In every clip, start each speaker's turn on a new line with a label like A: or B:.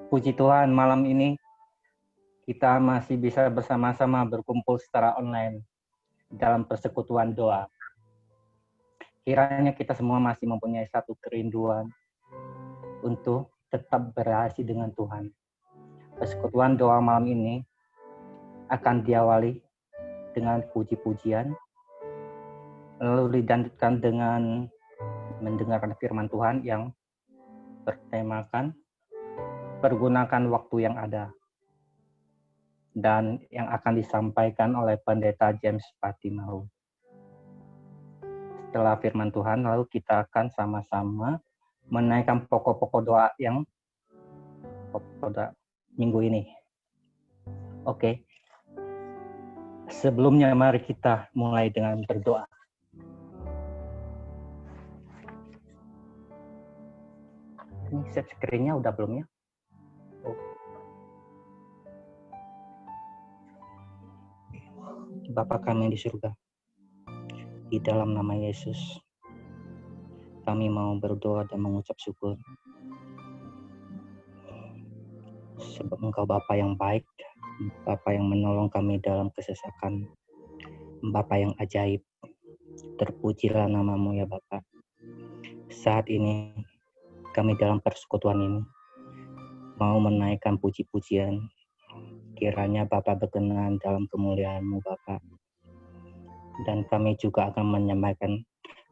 A: Puji Tuhan, malam ini kita masih bisa bersama-sama berkumpul secara online dalam persekutuan doa. Kiranya kita semua masih mempunyai satu kerinduan untuk tetap berrelasi dengan Tuhan. Persekutuan doa malam ini akan diawali dengan puji-pujian, lalu dilanjutkan dengan mendengarkan firman Tuhan yang bertemakan pergunakan waktu yang ada, dan yang akan disampaikan oleh Pendeta James Patimau. Setelah firman Tuhan, lalu kita akan sama-sama menaikkan pokok-pokok doa yang pada minggu ini. Oke. Sebelumnya mari kita mulai dengan berdoa. Ini set screen-nya udah belum ya? Bapa kami di surga, di dalam nama Yesus, kami mau berdoa dan mengucap syukur. Sebab Engkau Bapa yang baik, Bapa yang menolong kami dalam kesesakan, Bapa yang ajaib. Terpujilah nama-Mu ya Bapa. Saat ini kami dalam persekutuan ini mau menaikkan puji-pujian. Kiranya Bapa berkenan dalam kemuliaan-Mu Bapa. Dan kami juga akan menyampaikan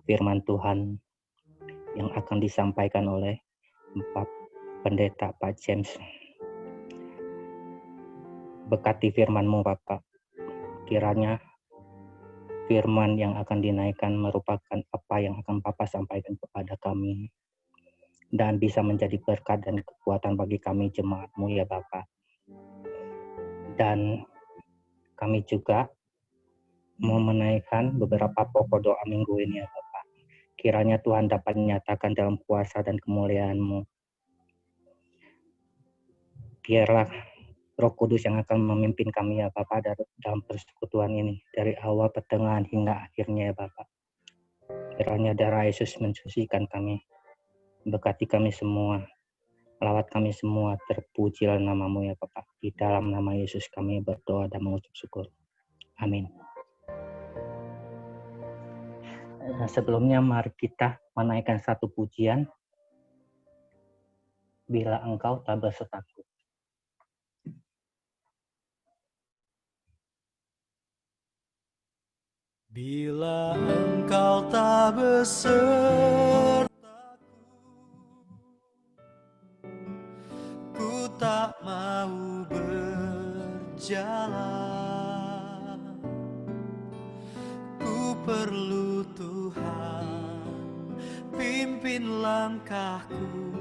A: firman Tuhan yang akan disampaikan oleh Bapak Pendeta Pak James. Berkati firman-Mu Bapak. Kiranya firman yang akan dinaikkan merupakan apa yang akan Bapak sampaikan kepada kami. Dan bisa menjadi berkat dan kekuatan bagi kami jemaat-Mu ya Bapak. Dan kami juga mau menaikkan beberapa pokok doa minggu ini ya Bapak. Kiranya Tuhan dapat menyatakan dalam kuasa dan kemuliaan-Mu. Biarlah Roh Kudus yang akan memimpin kami ya Bapak dalam persekutuan ini. Dari awal, pertengahan, hingga akhirnya ya Bapak. Kiranya darah Yesus mensucikan kami. Berkati kami semua. Lawat kami semua, terpujilah nama-Mu ya Bapak. Di dalam nama Yesus kami berdoa dan mengucap syukur. Amin. Sebelumnya mari kita menaikkan satu pujian. Bila engkau tak bersertaku.
B: Bila engkau tak besertaku, ku tak mau berjalan. Ku perlu Tuhan, pimpin langkahku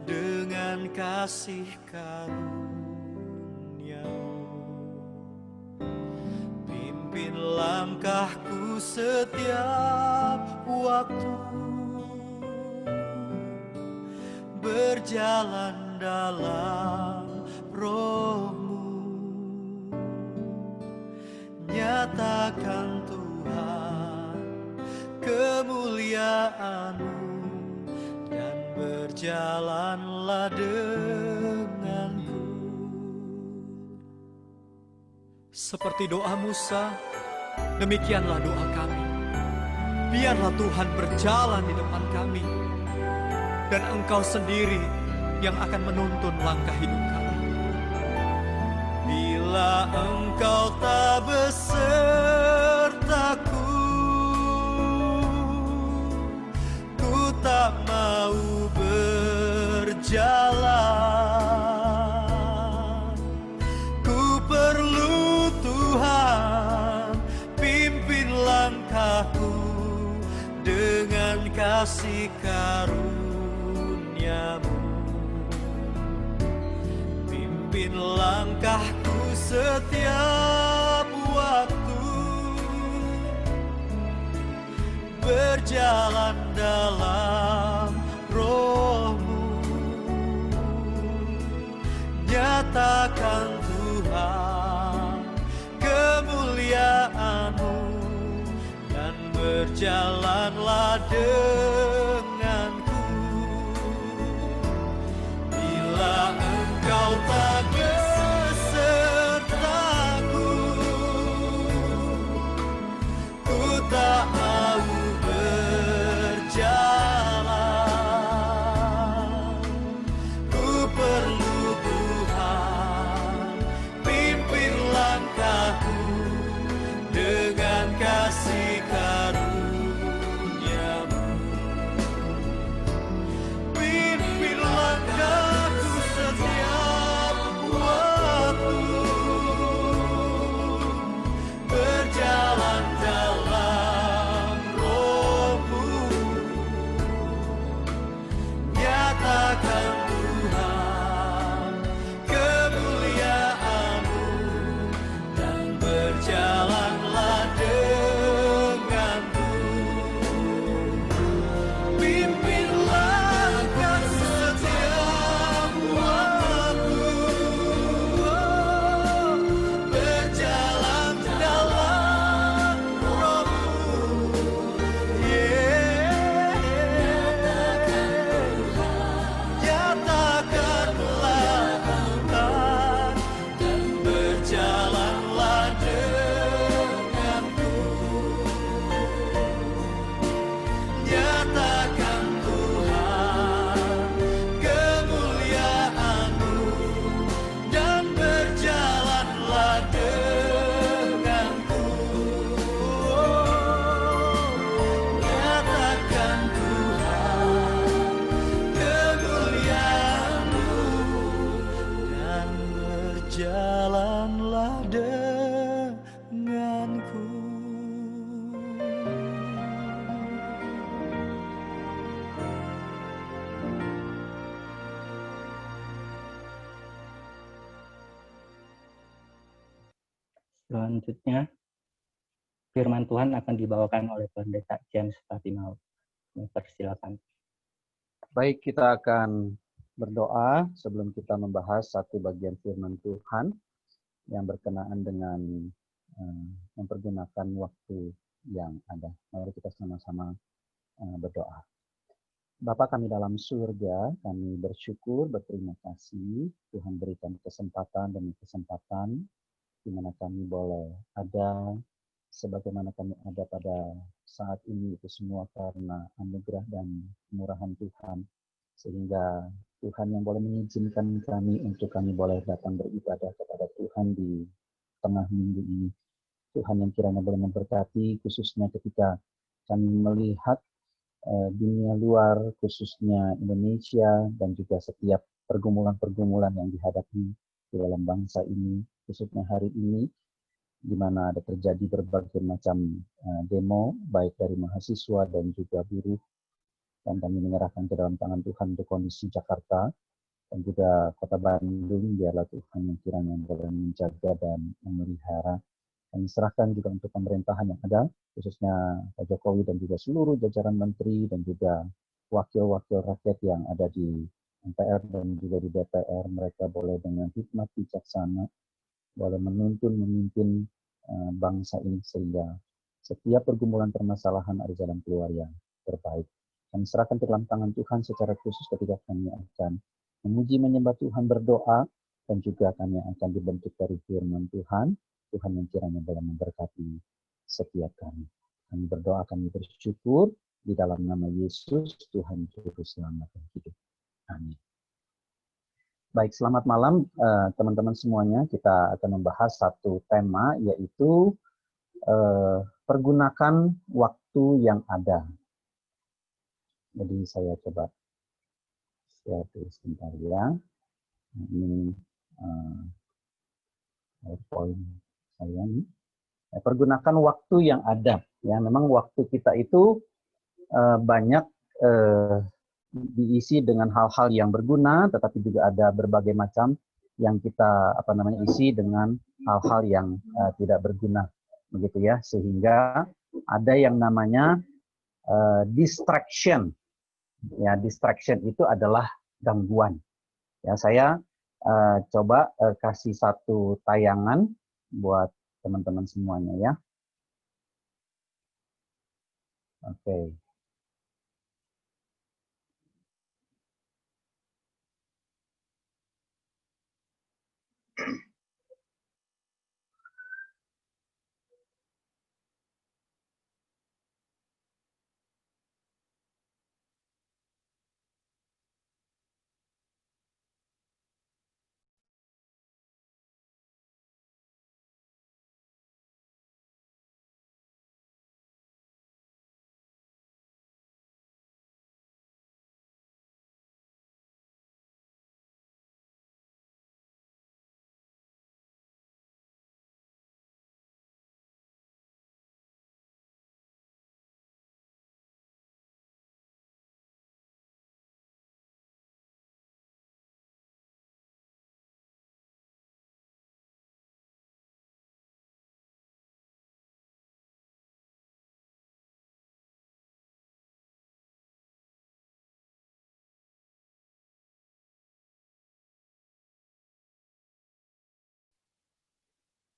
B: dengan kasih karunia-Mu. Pimpin langkahku setiap waktu, berjalan dalam Roh-Mu. Nyatakan Tuhan kemuliaan-Mu, dan berjalanlah denganku. Seperti doa Musa, demikianlah doa kami. Biarlah Tuhan berjalan di depan kami, dan Engkau sendiri yang akan menuntun langkah hidup kami. Bila Engkau tak besertaku, ku tak mau berjalan. Ku perlu Tuhan, pimpin langkahku dengan kasih karunia-Mu. Pimpin langkahku setiap waktu, berjalan dalam Roh-Mu. Nyatakan Tuhan kemuliaan-Mu, dan berjalanlah denganku. Bila berjalanlah denganku.
A: Selanjutnya, firman Tuhan akan dibawakan oleh Pendeta James Fatimau. Persilakan.
C: Baik, kita akan berdoa sebelum kita membahas satu bagian firman Tuhan yang berkenaan dengan mempergunakan waktu yang ada. Mari kita sama-sama berdoa. Bapa kami dalam surga, kami bersyukur, berterima kasih Tuhan berikan kesempatan demi kesempatan di mana kami boleh ada sebagaimana kami ada pada saat ini, itu semua karena anugerah dan kemurahan Tuhan, sehingga Tuhan yang boleh mengizinkan kami untuk kami boleh datang beribadah kepada Tuhan di tengah minggu ini. Tuhan yang kiranya boleh memberkati, khususnya ketika kami melihat dunia luar, khususnya Indonesia, dan juga setiap pergumulan-pergumulan yang dihadapi di dalam bangsa ini, khususnya hari ini, di mana ada terjadi berbagai macam demo, baik dari mahasiswa dan juga buruh, dan kami menyerahkan ke dalam tangan Tuhan untuk kondisi Jakarta dan juga Kota Bandung. Biarlah Tuhan yang kiranya boleh menjaga dan memelihara. Kami serahkan juga untuk pemerintahan yang ada, khususnya Pak Jokowi dan juga seluruh jajaran menteri dan juga wakil-wakil rakyat yang ada di MPR dan juga di DPR. Mereka boleh dengan hikmat bijaksana boleh menuntun, memimpin bangsa ini sehingga setiap pergumulan permasalahan ada jalan keluar yang terbaik. Kami serahkan ke dalam tangan Tuhan secara khusus ketika kami akan memuji menyembah Tuhan, berdoa, dan juga kami akan dibentuk dari firman Tuhan. Tuhan yang kiranya boleh memberkati setiap kami. Kami berdoa, kami bersyukur di dalam nama Yesus, Tuhan Juru Selamat dan hidup. Amin. Baik, selamat malam teman-teman semuanya. Kita akan membahas satu tema, yaitu pergunakan waktu yang ada. Jadi saya coba share sebentar ya. Ini PowerPoint saya nih. Pergunakan waktu yang ada. Ya, memang waktu kita itu banyak diisi dengan hal-hal yang berguna, tetapi juga ada berbagai macam yang kita isi dengan hal-hal yang tidak berguna, begitu ya, sehingga ada yang namanya distraction. Ya, distraction itu adalah gangguan. Ya, saya coba kasih satu tayangan buat teman-teman semuanya ya. Oke.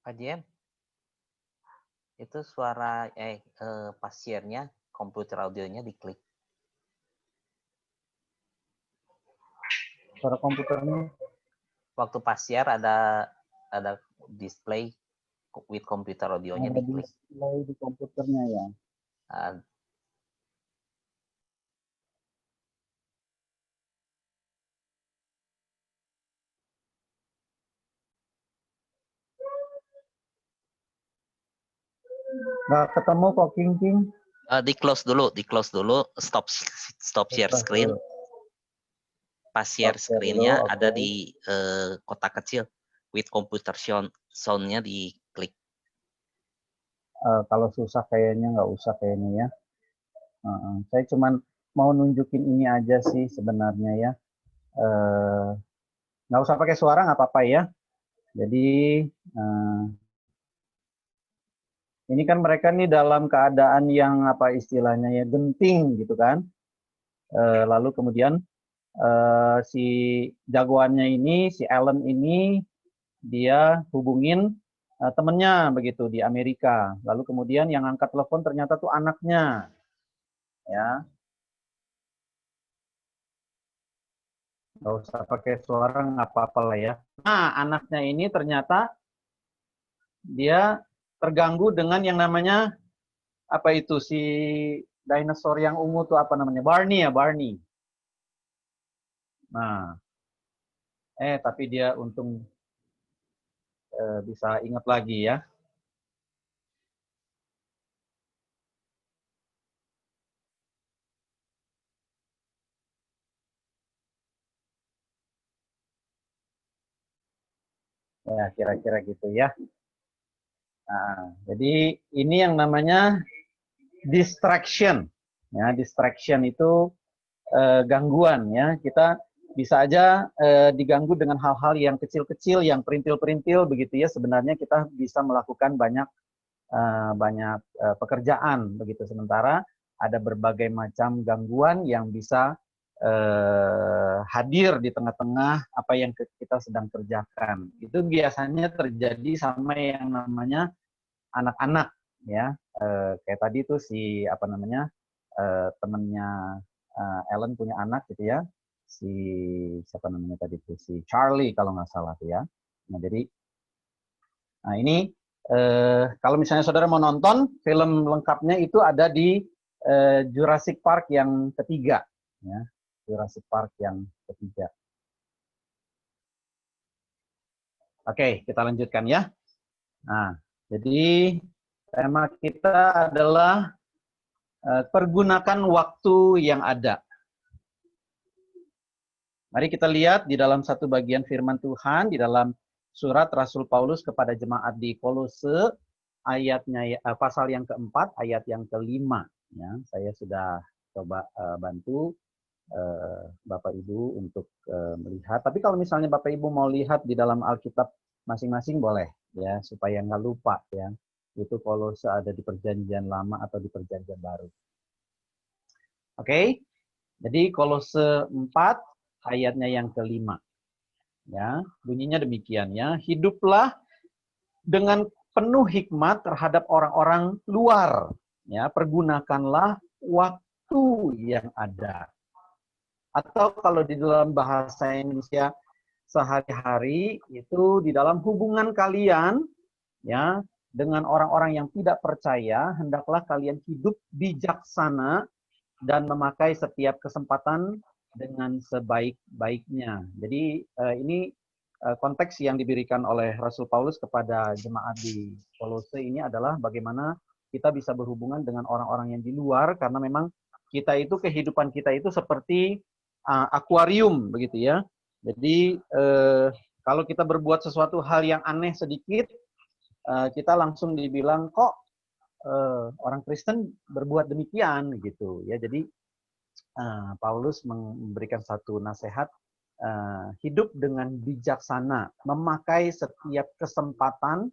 D: Pak Jem, itu suara pasiernya, komputer audionya diklik.
C: Suara komputernya.
D: Waktu pasier ada display with komputer audionya
C: ada
D: diklik.
C: Display di komputernya ya. Nggak ketemu kok, King.
D: Di close dulu, stop share screen. Pas share screen-nya ada di kotak kecil. with computer soundnya diklik.
C: Kalau susah kayaknya nggak usah kayaknya ya. Saya cuman mau nunjukin ini aja sih sebenarnya ya. Nggak usah pakai suara nggak apa-apa ya. Jadi ini kan mereka nih dalam keadaan yang apa istilahnya ya genting gitu kan. Lalu kemudian si jagoannya ini, si Alan ini dia hubungin temennya begitu di Amerika. Lalu kemudian yang angkat telepon ternyata tuh anaknya, ya. Nggak usah pakai suara nggak apa-apa lah ya. Nah anaknya ini ternyata dia terganggu dengan yang namanya apa itu si dinosaur yang ungu tuh apa namanya Barney ya Barney. Nah, tapi dia untung bisa ingat lagi ya. Ya kira-kira gitu ya. Nah, jadi ini yang namanya distraction. Ya, distraction itu gangguan ya. Kita bisa aja diganggu dengan hal-hal yang kecil-kecil, yang perintil-perintil begitu ya. Sebenarnya kita bisa melakukan banyak pekerjaan begitu. Sementara ada berbagai macam gangguan yang bisa hadir di tengah-tengah apa yang kita sedang kerjakan. Itu biasanya terjadi sama yang namanya anak-anak ya. Kayak tadi tuh si apa namanya temennya Ellen punya anak gitu ya, si siapa namanya tadi tuh si Charlie kalau nggak salah tuh ya. Nah jadi ini kalau misalnya saudara mau nonton film lengkapnya itu ada di Jurassic Park yang ketiga ya, Jurassic Park yang ketiga. Oke, kita lanjutkan ya. Nah, jadi tema kita adalah pergunakan waktu yang ada. Mari kita lihat di dalam satu bagian firman Tuhan, di dalam surat Rasul Paulus kepada jemaat di Kolose, ayatnya pasal yang keempat, ayat yang kelima. Ya, saya sudah coba bantu Bapak Ibu untuk melihat. Tapi kalau misalnya Bapak Ibu mau lihat di dalam Alkitab masing-masing boleh, ya, supaya nggak lupa ya. Itu Kolose ada di Perjanjian Lama atau di Perjanjian Baru. Oke, jadi Kolose 4 ayatnya yang kelima. Ya, bunyinya demikian ya. Hiduplah dengan penuh hikmat terhadap orang-orang luar. Ya, pergunakanlah waktu yang ada. Atau kalau di dalam bahasa Indonesia sehari-hari itu di dalam hubungan kalian ya dengan orang-orang yang tidak percaya, hendaklah kalian hidup bijaksana dan memakai setiap kesempatan dengan sebaik-baiknya. Jadi ini konteks yang diberikan oleh Rasul Paulus kepada jemaat di Kolose ini adalah bagaimana kita bisa berhubungan dengan orang-orang yang di luar, karena memang kita itu, kehidupan kita itu seperti akuarium begitu ya. Jadi kalau kita berbuat sesuatu hal yang aneh sedikit, kita langsung dibilang kok orang Kristen berbuat demikian gitu ya. Jadi Paulus memberikan satu nasihat, hidup dengan bijaksana, memakai setiap kesempatan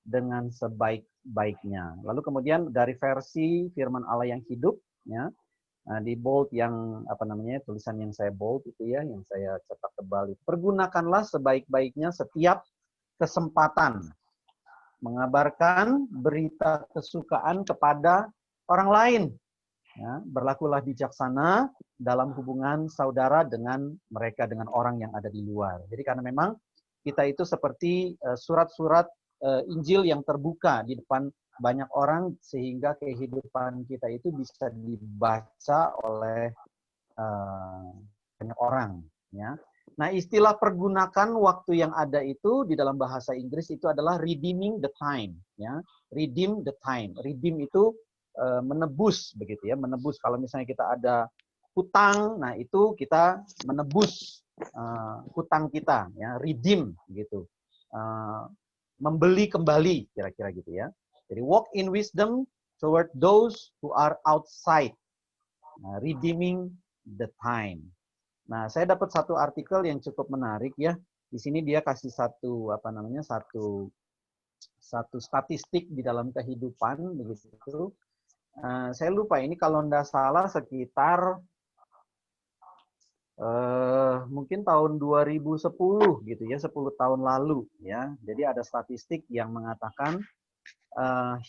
C: dengan sebaik-baiknya. Lalu kemudian dari versi firman Allah yang hidup ya, di bold yang apa namanya tulisan yang saya bold itu ya, yang saya cetak tebal itu, pergunakanlah sebaik-baiknya setiap kesempatan mengabarkan berita kesukaan kepada orang lain. Ya, berlakulah bijaksana dalam hubungan saudara dengan mereka, dengan orang yang ada di luar. Jadi karena memang kita itu seperti surat-surat Injil yang terbuka di depan banyak orang, sehingga kehidupan kita itu bisa dibaca oleh banyak orang. Ya. Nah, istilah pergunakan waktu yang ada itu di dalam bahasa Inggris itu adalah redeeming the time. Ya. Redeem the time. Redeem itu menebus begitu ya, menebus. Kalau misalnya kita ada hutang, nah itu kita menebus hutang kita, ya, redeem gitu. membeli kembali, kira-kira gitu ya. Jadi walk in wisdom toward those who are outside, redeeming the time. Nah, saya dapat satu artikel yang cukup menarik ya. Di sini dia kasih satu satu statistik di dalam kehidupan begitu. Saya lupa ini kalau tidak salah sekitar mungkin tahun 2010 gitu ya, 10 tahun lalu ya. Jadi ada statistik yang mengatakan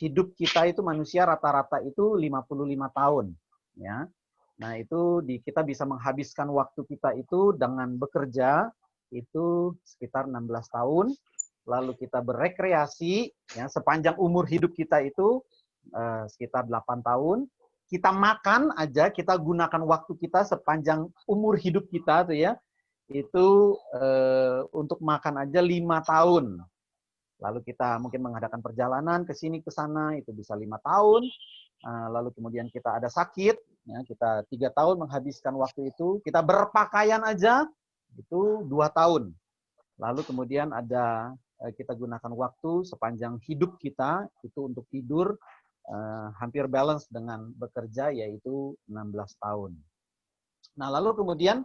C: hidup kita itu manusia rata-rata itu 55 tahun ya. Nah, itu kita bisa menghabiskan waktu kita itu dengan bekerja itu sekitar 16 tahun, lalu kita berekreasi ya sepanjang umur hidup kita itu sekitar 8 tahun. Kita makan aja, kita gunakan waktu kita sepanjang umur hidup kita tuh ya, itu untuk makan aja 5 tahun. Lalu kita mungkin mengadakan perjalanan ke sini ke sana, itu bisa 5 tahun. Lalu kemudian kita ada sakit, ya, kita 3 tahun menghabiskan waktu itu. Kita berpakaian aja, itu 2 tahun. Lalu kemudian ada kita gunakan waktu sepanjang hidup kita, itu untuk tidur, hampir balance dengan bekerja, yaitu 16 tahun. Nah, lalu kemudian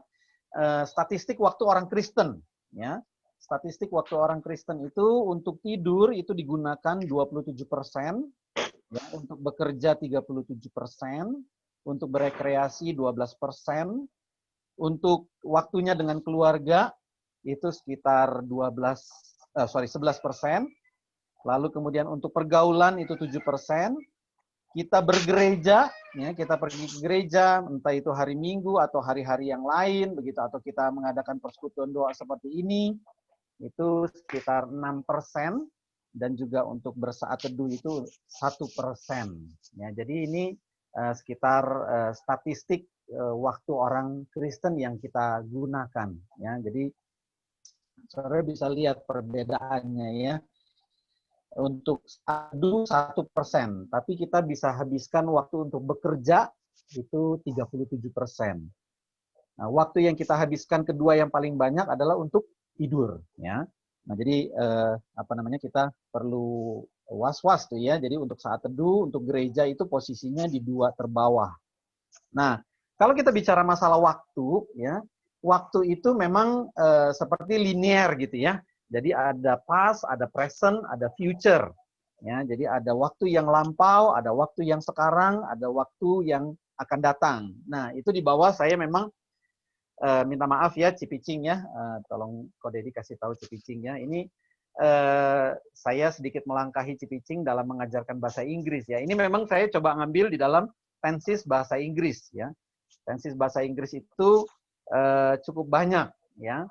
C: statistik waktu orang Kristen, ya. Statistik waktu orang Kristen itu untuk tidur itu digunakan 27%, ya, untuk bekerja 37%, untuk berekreasi 12%, untuk waktunya dengan keluarga itu sekitar 11%, lalu kemudian untuk pergaulan itu 7%, kita bergereja, ya, kita pergi ke gereja, entah itu hari Minggu atau hari-hari yang lain, begitu, atau kita mengadakan persekutuan doa seperti ini, itu sekitar 6%, dan juga untuk bersaat teduh itu 1%. Ya, jadi ini sekitar statistik waktu orang Kristen yang kita gunakan. Ya, jadi saudara bisa lihat perbedaannya ya. Untuk teduh 1%, tapi kita bisa habiskan waktu untuk bekerja itu 37%. Nah, waktu yang kita habiskan kedua yang paling banyak adalah untuk tidur, ya. Nah, jadi kita perlu was-was tuh ya. Jadi untuk saat teduh, untuk gereja itu posisinya di 2 terbawah. Nah, kalau kita bicara masalah waktu, ya, waktu itu memang seperti linear gitu ya. Jadi ada past, ada present, ada future. Ya, jadi ada waktu yang lampau, ada waktu yang sekarang, ada waktu yang akan datang. Nah, itu di bawah saya memang minta maaf ya Cipicing ya, tolong Ko Dedi kasih tahu Cipicing ya. Ini saya sedikit melangkahi Cipicing dalam mengajarkan bahasa Inggris ya. Ini memang saya coba ngambil di dalam tenses bahasa Inggris ya. Tenses bahasa Inggris itu cukup banyak ya.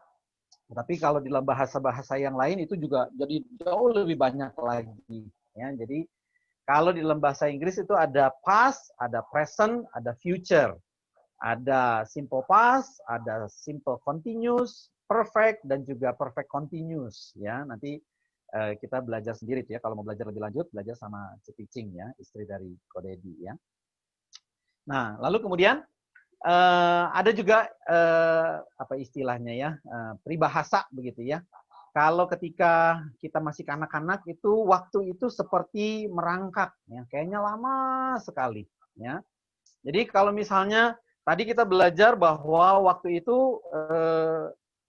C: Tapi kalau di dalam bahasa-bahasa yang lain itu juga jadi jauh lebih banyak lagi ya. Jadi kalau di dalam bahasa Inggris itu ada past, ada present, ada future. Ada simple past, ada simple continuous, perfect, dan juga perfect continuous ya. Nanti kita belajar sendiri tuh ya, kalau mau belajar lebih lanjut belajar sama Cipicing ya, istri dari Ko Dedi ya. Nah, lalu kemudian ada juga apa istilahnya ya, peribahasa begitu ya. Kalau ketika kita masih kanak-kanak itu waktu itu seperti merangkak ya, kayaknya lama sekali ya. Jadi kalau misalnya tadi kita belajar bahwa waktu itu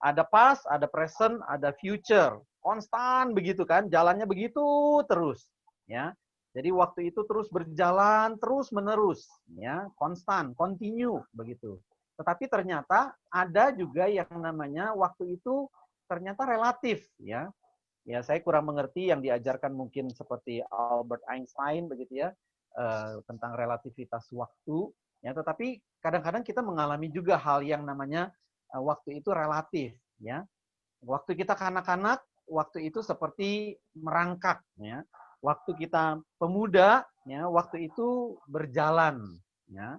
C: ada past, ada present, ada future, konstan begitu kan, jalannya begitu terus ya. Jadi waktu itu terus berjalan, terus menerus, ya, konstan, continue begitu. Tetapi ternyata ada juga yang namanya waktu itu ternyata relatif, ya. Ya, saya kurang mengerti yang diajarkan mungkin seperti Albert Einstein begitu ya, tentang relativitas waktu. Ya, tetapi kadang-kadang kita mengalami juga hal yang namanya waktu itu relatif, ya. Waktu kita kanak-kanak, waktu itu seperti merangkak, ya. Waktu kita pemuda, ya, waktu itu berjalan, ya.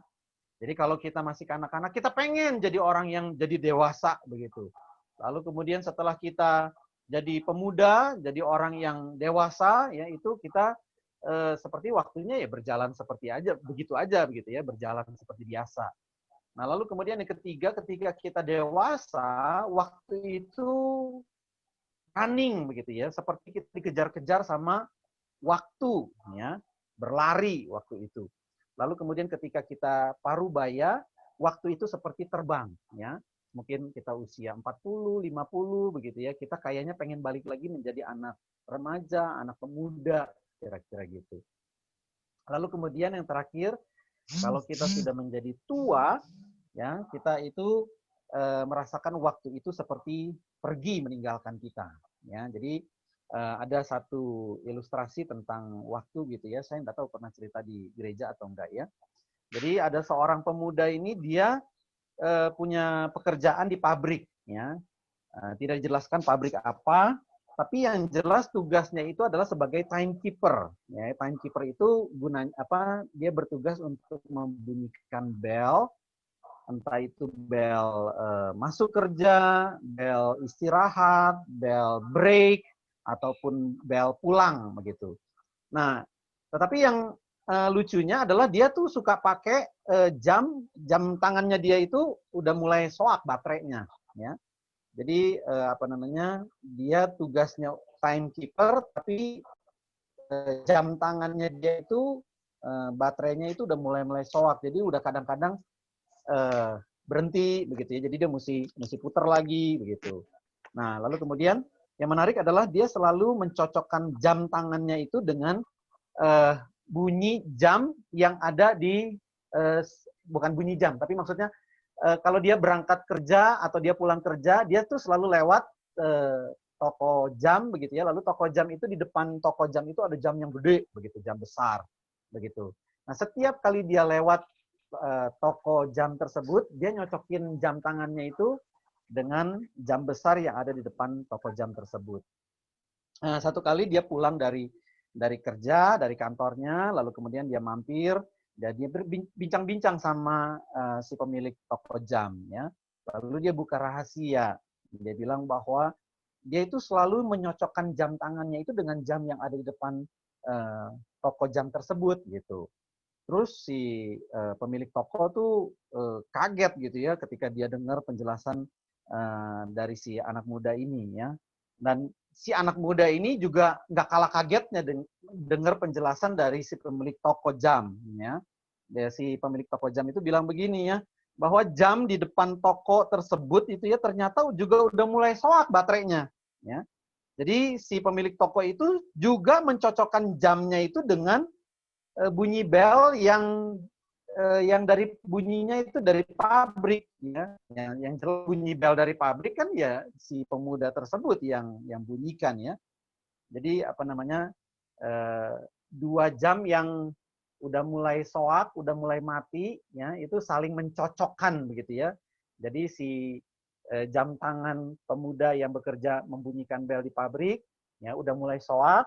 C: Jadi kalau kita masih kanak-kanak, kita pengen jadi orang yang jadi dewasa begitu. Lalu kemudian setelah kita jadi pemuda, jadi orang yang dewasa, ya itu kita seperti waktunya ya berjalan seperti aja, begitu ya, berjalan seperti biasa. Nah lalu kemudian yang ketiga, ketika kita dewasa, waktu itu running begitu ya, seperti kita dikejar-kejar sama waktu ya, berlari waktu itu. Lalu kemudian ketika kita parubaya, waktu itu seperti terbang ya. Mungkin kita usia 40, 50 begitu ya, kita kayaknya pengen balik lagi menjadi anak remaja, anak pemuda, kira-kira gitu. Lalu kemudian yang terakhir, kalau kita sudah menjadi tua, ya kita itu merasakan waktu itu seperti pergi meninggalkan kita. Ya, jadi ada satu ilustrasi tentang waktu gitu ya. Saya nggak tahu pernah cerita di gereja atau enggak ya. Jadi ada seorang pemuda ini dia punya pekerjaan di pabrik, ya. Tidak dijelaskan pabrik apa, tapi yang jelas tugasnya itu adalah sebagai timekeeper. Ya, timekeeper itu gunanya apa? Dia bertugas untuk membunyikan bel, entah itu bel masuk kerja, bel istirahat, bel break, ataupun bel pulang begitu. Nah, tetapi yang lucunya adalah dia tuh suka pakai jam tangannya dia itu udah mulai soak baterainya, ya. Jadi apa namanya, dia tugasnya timekeeper, tapi jam tangannya dia itu baterainya itu udah mulai soak. Jadi udah kadang-kadang berhenti begitu ya. Jadi dia mesti putar lagi begitu. Nah, lalu kemudian yang menarik adalah dia selalu mencocokkan jam tangannya itu dengan bunyi jam yang ada di bukan bunyi jam, tapi maksudnya kalau dia berangkat kerja atau dia pulang kerja, dia tuh selalu lewat toko jam begitu ya. Lalu toko jam itu, di depan toko jam itu ada jam yang gede begitu, jam besar begitu. Nah, setiap kali dia lewat toko jam tersebut, dia nyocokin jam tangannya itu dengan jam besar yang ada di depan toko jam tersebut. Nah, satu kali dia pulang dari kerja, dari kantornya, lalu kemudian dia mampir, dan dia berbincang-bincang sama si pemilik toko jam, ya. Lalu dia buka rahasia. Dia bilang bahwa dia itu selalu menyocokkan jam tangannya itu dengan jam yang ada di depan toko jam tersebut, gitu. Terus si pemilik toko tuh kaget gitu ya ketika dia dengar penjelasan dari si anak muda ini, ya. Dan si anak muda ini juga nggak kalah kagetnya dengar penjelasan dari si pemilik toko jam, ya. Si pemilik toko jam itu bilang begini ya, bahwa jam di depan toko tersebut itu ya ternyata juga udah mulai soak baterainya, ya. Jadi si pemilik toko itu juga mencocokkan jamnya itu dengan bunyi bel yang dari bunyinya itu dari pabrik, ya. Yang jelas bunyi bel dari pabrik kan ya si pemuda tersebut yang bunyikan, ya. Jadi apa namanya, 2 jam yang udah mulai soak, udah mulai mati, ya, itu saling mencocokkan begitu ya. Jadi si jam tangan pemuda yang bekerja membunyikan bel di pabrik, ya, udah mulai soak,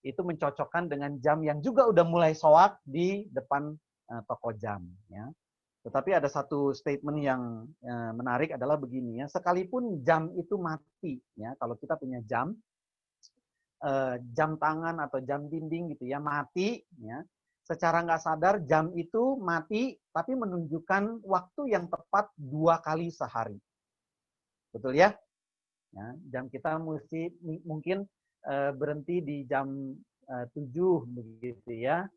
C: itu mencocokkan dengan jam yang juga udah mulai soak di depan toko jam, ya. Tetapi ada satu statement yang menarik adalah begini ya, sekalipun jam itu mati, ya, kalau kita punya jam tangan atau jam dinding gitu ya mati, ya, secara nggak sadar jam itu mati tapi menunjukkan waktu yang tepat 2 kali sehari, betul ya? Ya, jam kita mungkin berhenti di jam 7 begitu ya.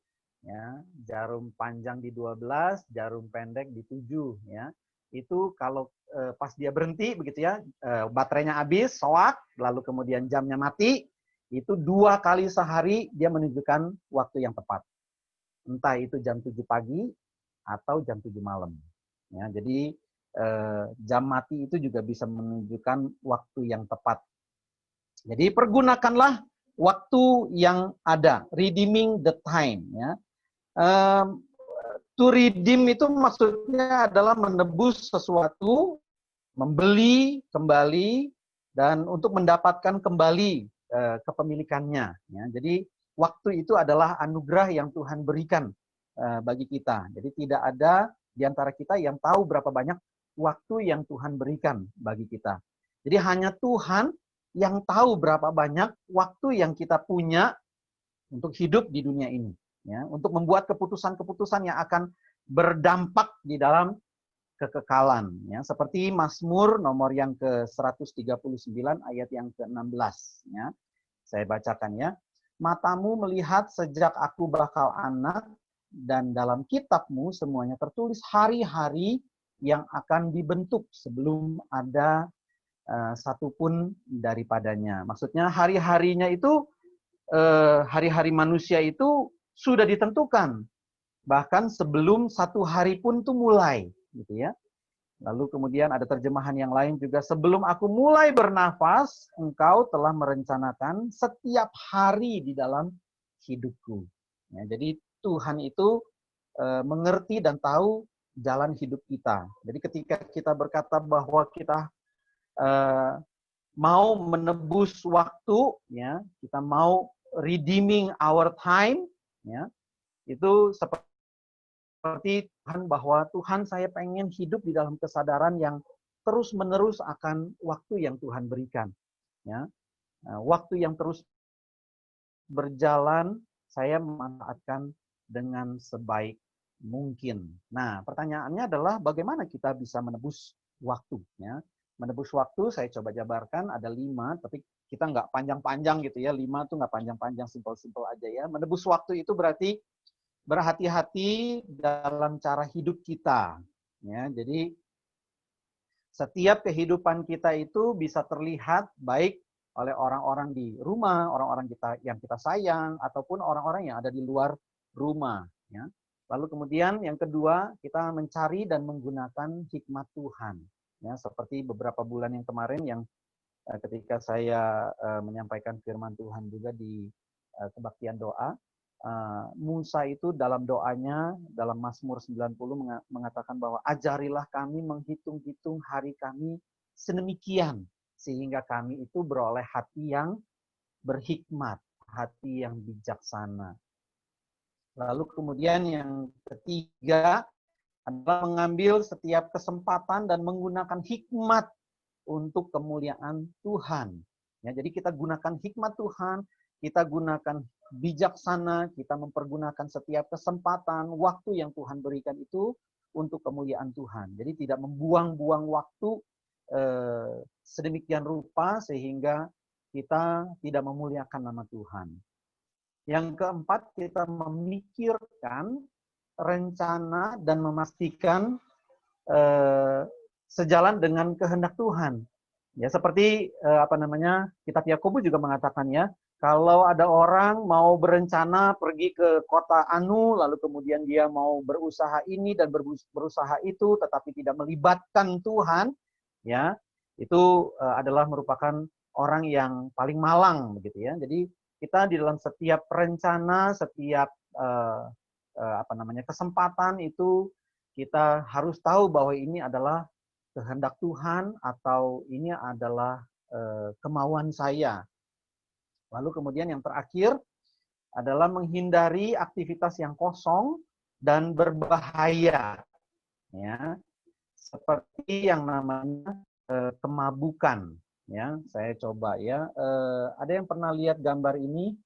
C: Ya, jarum panjang di 12, jarum pendek di 7, ya. Itu kalau pas dia berhenti begitu ya, baterainya habis, soak, lalu kemudian jamnya mati, itu 2 kali sehari dia menunjukkan waktu yang tepat. Entah itu jam 7 pagi atau jam 7 malam. Ya, jadi jam mati itu juga bisa menunjukkan waktu yang tepat. Jadi pergunakanlah waktu yang ada, redeeming the time, ya. To redeem itu maksudnya adalah menebus sesuatu, membeli kembali, dan untuk mendapatkan kembali kepemilikannya, ya. Jadi waktu itu adalah anugerah yang Tuhan berikan bagi kita. Jadi tidak ada di antara kita yang tahu berapa banyak waktu yang Tuhan berikan bagi kita. Jadi hanya Tuhan yang tahu berapa banyak waktu yang kita punya untuk hidup di dunia ini, ya, untuk membuat keputusan-keputusan yang akan berdampak di dalam kekekalan, ya. Seperti Mazmur nomor yang ke-139 ayat yang ke-16, ya. Saya bacakan ya. Matamu melihat sejak aku bakal anak, dan dalam kitabmu semuanya tertulis hari-hari yang akan dibentuk sebelum ada satupun daripadanya. Maksudnya hari-harinya itu, hari-hari manusia itu sudah ditentukan. Bahkan sebelum satu hari pun tuh mulai, gitu ya. Lalu kemudian ada terjemahan yang lain juga, sebelum aku mulai bernafas, engkau telah merencanakan setiap hari di dalam hidupku. Ya, jadi Tuhan itu mengerti dan tahu jalan hidup kita. Jadi ketika kita berkata bahwa kita mau menebus waktu, ya, kita mau redeeming our time, ya, itu seperti Tuhan, bahwa Tuhan, saya pengen hidup di dalam kesadaran yang terus-menerus akan waktu yang Tuhan berikan. Ya, waktu yang terus berjalan, saya memanfaatkan dengan sebaik mungkin. Nah, pertanyaannya adalah bagaimana kita bisa menebus waktu? Ya, menebus waktu saya coba jabarkan ada 5, tapi kita nggak panjang-panjang gitu ya. 5 tuh nggak panjang-panjang, simpel-simpel aja ya. Menebus waktu itu berarti berhati-hati dalam cara hidup kita. Ya, jadi setiap kehidupan kita itu bisa terlihat baik oleh orang-orang di rumah, orang-orang kita yang kita sayang, ataupun orang-orang yang ada di luar rumah. Ya. Lalu kemudian yang kedua, kita mencari dan menggunakan hikmat Tuhan. Ya, seperti beberapa bulan yang kemarin yang ketika saya menyampaikan firman Tuhan juga di kebaktian doa, Musa itu dalam doanya, dalam Mazmur 90 mengatakan bahwa ajarilah kami menghitung-hitung hari kami sedemikian, sehingga kami itu beroleh hati yang berhikmat, hati yang bijaksana. Lalu kemudian yang ketiga adalah mengambil setiap kesempatan dan menggunakan hikmat untuk kemuliaan Tuhan. Ya, jadi kita gunakan hikmat Tuhan, kita gunakan bijaksana, kita mempergunakan setiap kesempatan, waktu yang Tuhan berikan itu untuk kemuliaan Tuhan. Jadi tidak membuang-buang waktu sedemikian rupa sehingga kita tidak memuliakan nama Tuhan. Yang keempat, kita memikirkan rencana dan memastikan sejalan dengan kehendak Tuhan. Ya, seperti kitab Yakobus juga mengatakan ya, kalau ada orang mau berencana pergi ke kota Anu, lalu kemudian dia mau berusaha ini dan berusaha itu, tetapi tidak melibatkan Tuhan, ya, itu adalah merupakan orang yang paling malang, begitu ya. Jadi kita di dalam setiap rencana, setiap kesempatan itu kita harus tahu bahwa ini adalah kehendak Tuhan atau ini adalah kemauan saya. Lalu kemudian yang terakhir adalah menghindari aktivitas yang kosong dan berbahaya, ya, seperti yang namanya kemabukan. Ya, saya coba ya. Ada yang pernah lihat gambar ini?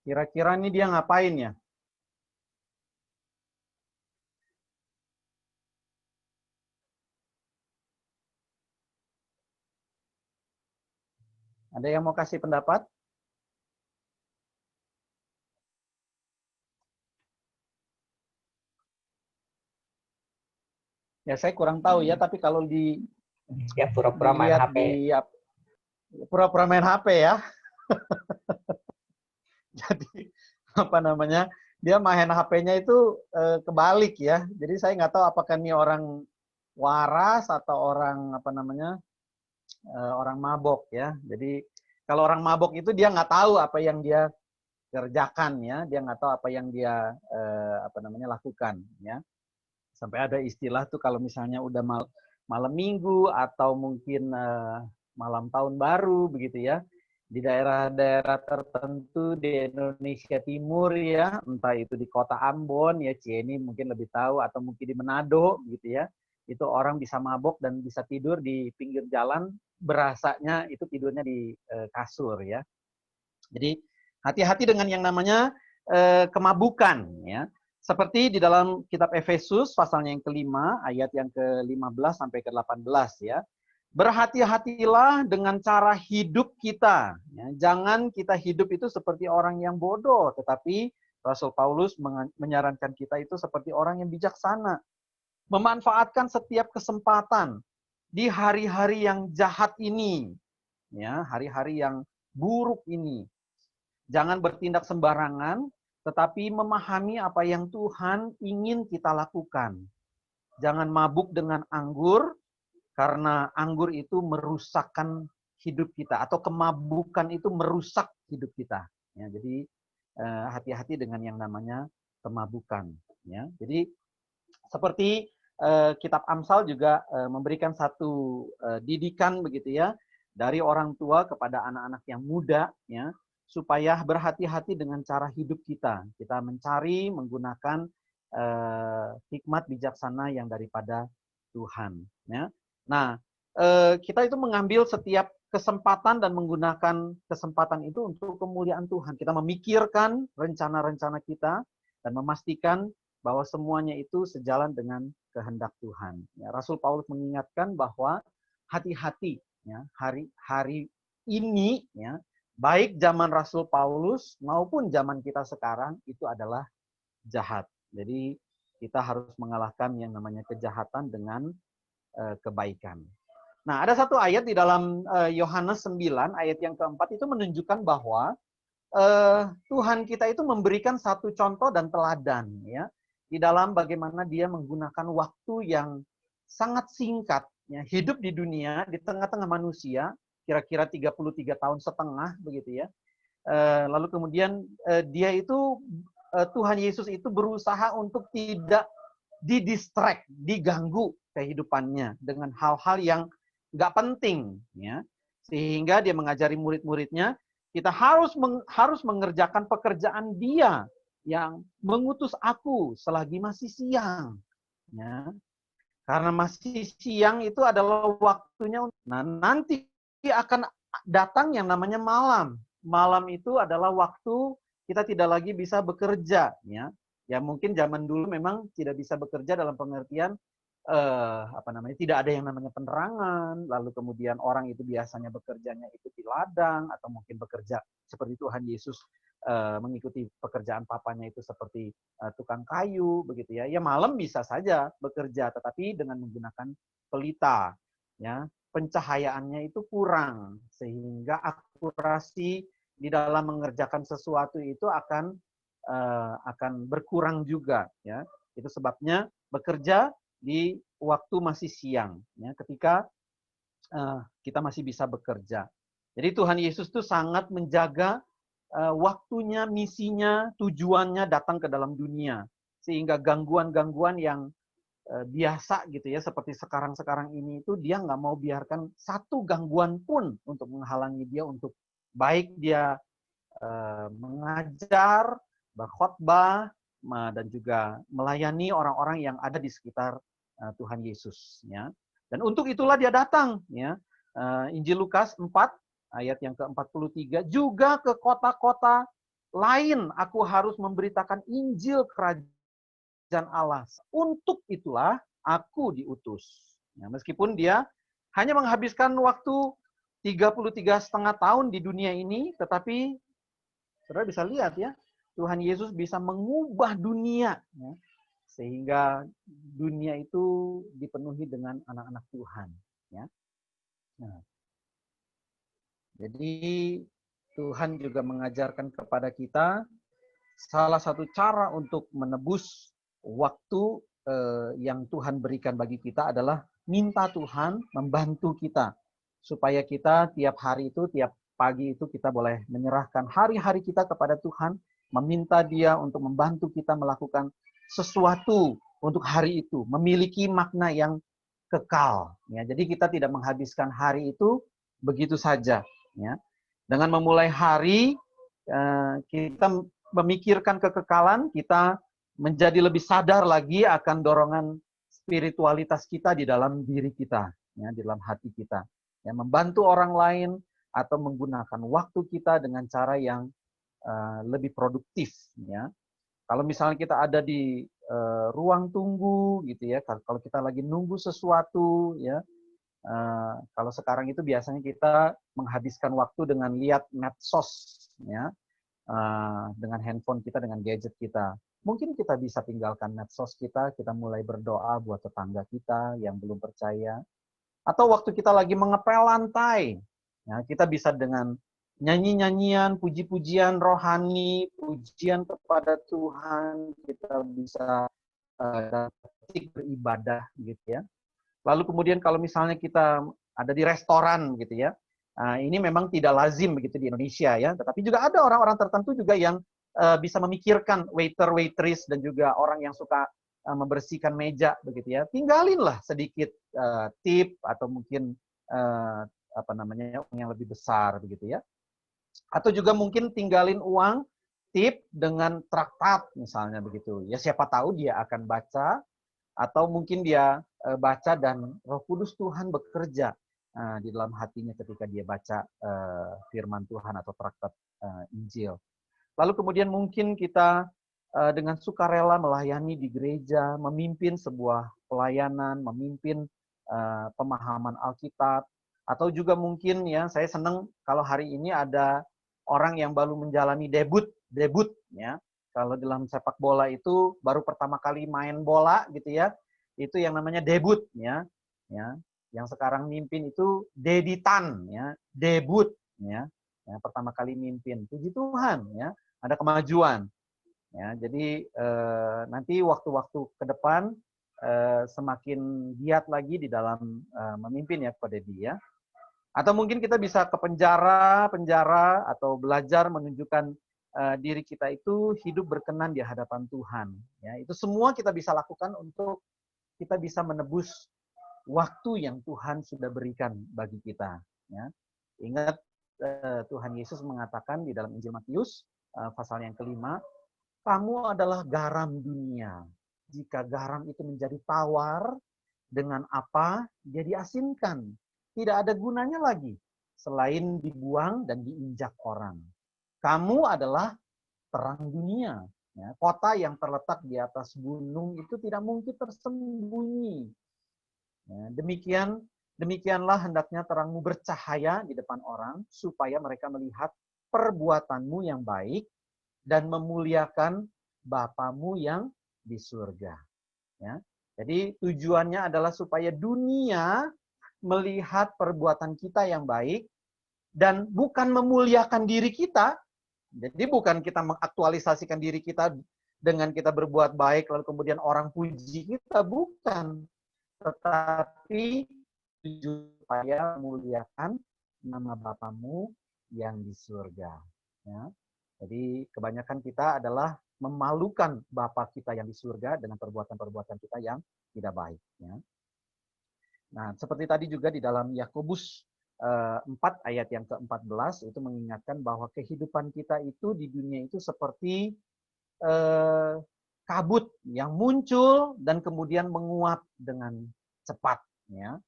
C: Kira-kira ini dia ngapain ya? Ada yang mau kasih pendapat? Ya, saya kurang tahu ya, tapi kalau
A: Ya, pura-pura main
C: dilihat
A: HP.
C: Pura-pura main HP ya. Jadi dia main HP-nya itu kebalik ya. Jadi saya nggak tahu apakah ini orang waras atau orang orang mabok ya. Jadi kalau orang mabok itu dia nggak tahu apa yang dia kerjakan ya. Dia nggak tahu apa yang dia lakukan ya. Sampai ada istilah tuh kalau misalnya udah malam minggu atau mungkin malam tahun baru begitu ya. Di daerah-daerah tertentu di Indonesia Timur ya, entah itu di kota Ambon ya, Cieni mungkin lebih tahu, atau mungkin di Manado gitu ya. itu orang bisa mabok dan bisa tidur di pinggir jalan, berasanya itu tidurnya di kasur ya. Jadi hati-hati dengan yang namanya kemabukan ya. Seperti di dalam kitab Efesus pasalnya yang kelima, ayat yang ke-15 sampai ke-18 ya. Berhati-hatilah dengan cara hidup kita. Ya. Jangan kita hidup itu seperti orang yang bodoh, tetapi Rasul Paulus menyarankan kita itu seperti orang yang bijaksana. Memanfaatkan setiap kesempatan di hari-hari yang jahat ini. Ya, hari-hari yang buruk ini. Jangan bertindak sembarangan, tetapi memahami apa yang Tuhan ingin kita lakukan. Jangan mabuk dengan anggur, karena anggur itu merusakkan hidup kita, atau kemabukan itu merusak hidup kita. Ya, jadi hati-hati dengan yang namanya kemabukan. Ya, jadi seperti kitab Amsal juga memberikan satu didikan begitu ya dari orang tua kepada anak-anak yang muda, ya, supaya berhati-hati dengan cara hidup kita. Kita mencari menggunakan hikmat bijaksana yang daripada Tuhan. Ya. Nah, kita itu mengambil setiap kesempatan dan menggunakan kesempatan itu untuk kemuliaan Tuhan. Kita memikirkan rencana-rencana kita dan memastikan bahwa semuanya itu sejalan dengan kehendak Tuhan. Ya, Rasul Paulus mengingatkan bahwa hati-hati ya, hari ini ya, baik zaman Rasul Paulus maupun zaman kita sekarang itu adalah jahat. Jadi kita harus mengalahkan yang namanya kejahatan dengan kebaikan. Nah, ada satu ayat di dalam Yohanes 9 ayat yang keempat itu menunjukkan bahwa Tuhan kita itu memberikan satu contoh dan teladan ya di dalam bagaimana dia menggunakan waktu yang sangat singkat ya, hidup di dunia di tengah-tengah manusia kira-kira 33 tahun setengah begitu ya. Lalu kemudian dia itu Tuhan Yesus itu berusaha untuk tidak didistract, diganggu kehidupannya dengan hal-hal yang nggak penting ya. Sehingga dia mengajari murid-muridnya, kita harus mengerjakan pekerjaan dia yang mengutus aku selagi masih siang. Ya. Karena masih siang itu adalah waktunya. Nah, nanti akan datang yang namanya malam. Malam itu adalah waktu kita tidak lagi bisa bekerja. Ya, ya mungkin zaman dulu memang tidak bisa bekerja dalam pengertian tidak ada yang namanya penerangan, lalu kemudian orang itu biasanya bekerjanya itu di ladang atau mungkin bekerja seperti Tuhan Yesus mengikuti pekerjaan papanya itu seperti tukang kayu begitu ya. Ya malam bisa saja bekerja tetapi dengan menggunakan pelita ya. Pencahayaannya itu kurang sehingga akurasi di dalam mengerjakan sesuatu itu akan berkurang juga ya. Itu sebabnya bekerja di waktu masih siang, ya, ketika kita masih bisa bekerja. Jadi Tuhan Yesus itu sangat menjaga waktunya, misinya, tujuannya datang ke dalam dunia, sehingga gangguan-gangguan yang biasa gitu ya, seperti sekarang-sekarang ini itu dia nggak mau biarkan satu gangguan pun untuk menghalangi dia untuk baik dia mengajar, berkhotbah, dan juga melayani orang-orang yang ada di sekitar Tuhan Yesus ya. Dan untuk itulah dia datang ya. Injil Lukas 4 ayat yang ke-43, juga ke kota-kota lain aku harus memberitakan Injil kerajaan Allah. Untuk itulah aku diutus. Ya, meskipun dia hanya menghabiskan waktu 33,5 tahun di dunia ini, tetapi saudara bisa lihat ya, Tuhan Yesus bisa mengubah dunia ya, sehingga dunia itu dipenuhi dengan anak-anak Tuhan ya. Nah, jadi Tuhan juga mengajarkan kepada kita salah satu cara untuk menebus waktu yang Tuhan berikan bagi kita adalah minta Tuhan membantu kita supaya kita tiap hari itu, tiap pagi itu kita boleh menyerahkan hari-hari kita kepada Tuhan, meminta Dia untuk membantu kita melakukan sesuatu untuk hari itu, memiliki makna yang kekal. Ya, jadi kita tidak menghabiskan hari itu begitu saja. Ya. Dengan memulai hari, kita memikirkan kekekalan, kita menjadi lebih sadar lagi akan dorongan spiritualitas kita di dalam diri kita, ya, di dalam hati kita. Ya, membantu orang lain atau menggunakan waktu kita dengan cara yang lebih produktif. Ya. Kalau misalnya kita ada di ruang tunggu, gitu ya, kalau kita lagi nunggu sesuatu, ya, kalau sekarang itu biasanya kita menghabiskan waktu dengan lihat medsos, ya, dengan handphone kita, dengan gadget kita. Mungkin kita bisa tinggalkan medsos kita mulai berdoa buat tetangga kita yang belum percaya. Atau waktu kita lagi mengepel lantai, ya, kita bisa dengan nyanyi-nyanyian, puji-pujian rohani, pujian kepada Tuhan, kita bisa beribadah, gitu ya. Lalu kemudian kalau misalnya kita ada di restoran, gitu ya, ini memang tidak lazim begitu di Indonesia, ya. Tetapi juga ada orang-orang tertentu juga yang bisa memikirkan waiter, waitress, dan juga orang yang suka membersihkan meja, begitu ya. Tinggalinlah sedikit tip atau mungkin apa namanya, uang yang lebih besar, begitu ya. Atau juga mungkin tinggalin uang tip dengan traktat misalnya, begitu. Ya siapa tahu dia akan baca, atau mungkin dia baca dan Roh Kudus Tuhan bekerja di dalam hatinya ketika dia baca firman Tuhan atau traktat Injil. Lalu kemudian mungkin kita dengan sukarela melayani di gereja, memimpin sebuah pelayanan, memimpin pemahaman Alkitab, atau juga mungkin, ya, saya senang kalau hari ini ada orang yang baru menjalani debut, ya. Kalau dalam sepak bola itu baru pertama kali main bola, gitu ya, itu yang namanya debut, ya. Yang sekarang mimpin itu deditan, ya, debut, ya. Yang pertama kali mimpin, puji Tuhan, ya, ada kemajuan. Ya, jadi nanti waktu-waktu ke depan semakin giat lagi di dalam memimpin, ya, kepada dia. Atau mungkin kita bisa ke penjara atau belajar menunjukkan diri kita itu hidup berkenan di hadapan Tuhan. Ya, itu semua kita bisa lakukan untuk kita bisa menebus waktu yang Tuhan sudah berikan bagi kita. Ya. Ingat Tuhan Yesus mengatakan di dalam Injil Matius pasal yang kelima, kamu adalah garam dunia. Jika garam itu menjadi tawar, dengan apa dia diasinkan? Tidak ada gunanya lagi selain dibuang dan diinjak orang. Kamu adalah terang dunia. Ya, kota yang terletak di atas gunung itu tidak mungkin tersembunyi. Ya, demikianlah hendaknya terangmu bercahaya di depan orang, supaya mereka melihat perbuatanmu yang baik dan memuliakan Bapamu yang di surga. Ya, jadi tujuannya adalah supaya dunia melihat perbuatan kita yang baik dan bukan memuliakan diri kita. Jadi bukan kita mengaktualisasikan diri kita dengan kita berbuat baik lalu kemudian orang puji kita, bukan. Tetapi supaya memuliakan nama Bapamu yang di surga. Ya. Jadi kebanyakan kita adalah memalukan Bapa kita yang di surga dengan perbuatan-perbuatan kita yang tidak baik. Ya. Nah, seperti tadi juga di dalam Yakobus 4 ayat yang ke-14 itu mengingatkan bahwa kehidupan kita itu di dunia itu seperti kabut yang muncul dan kemudian menguap dengan cepat. Ya.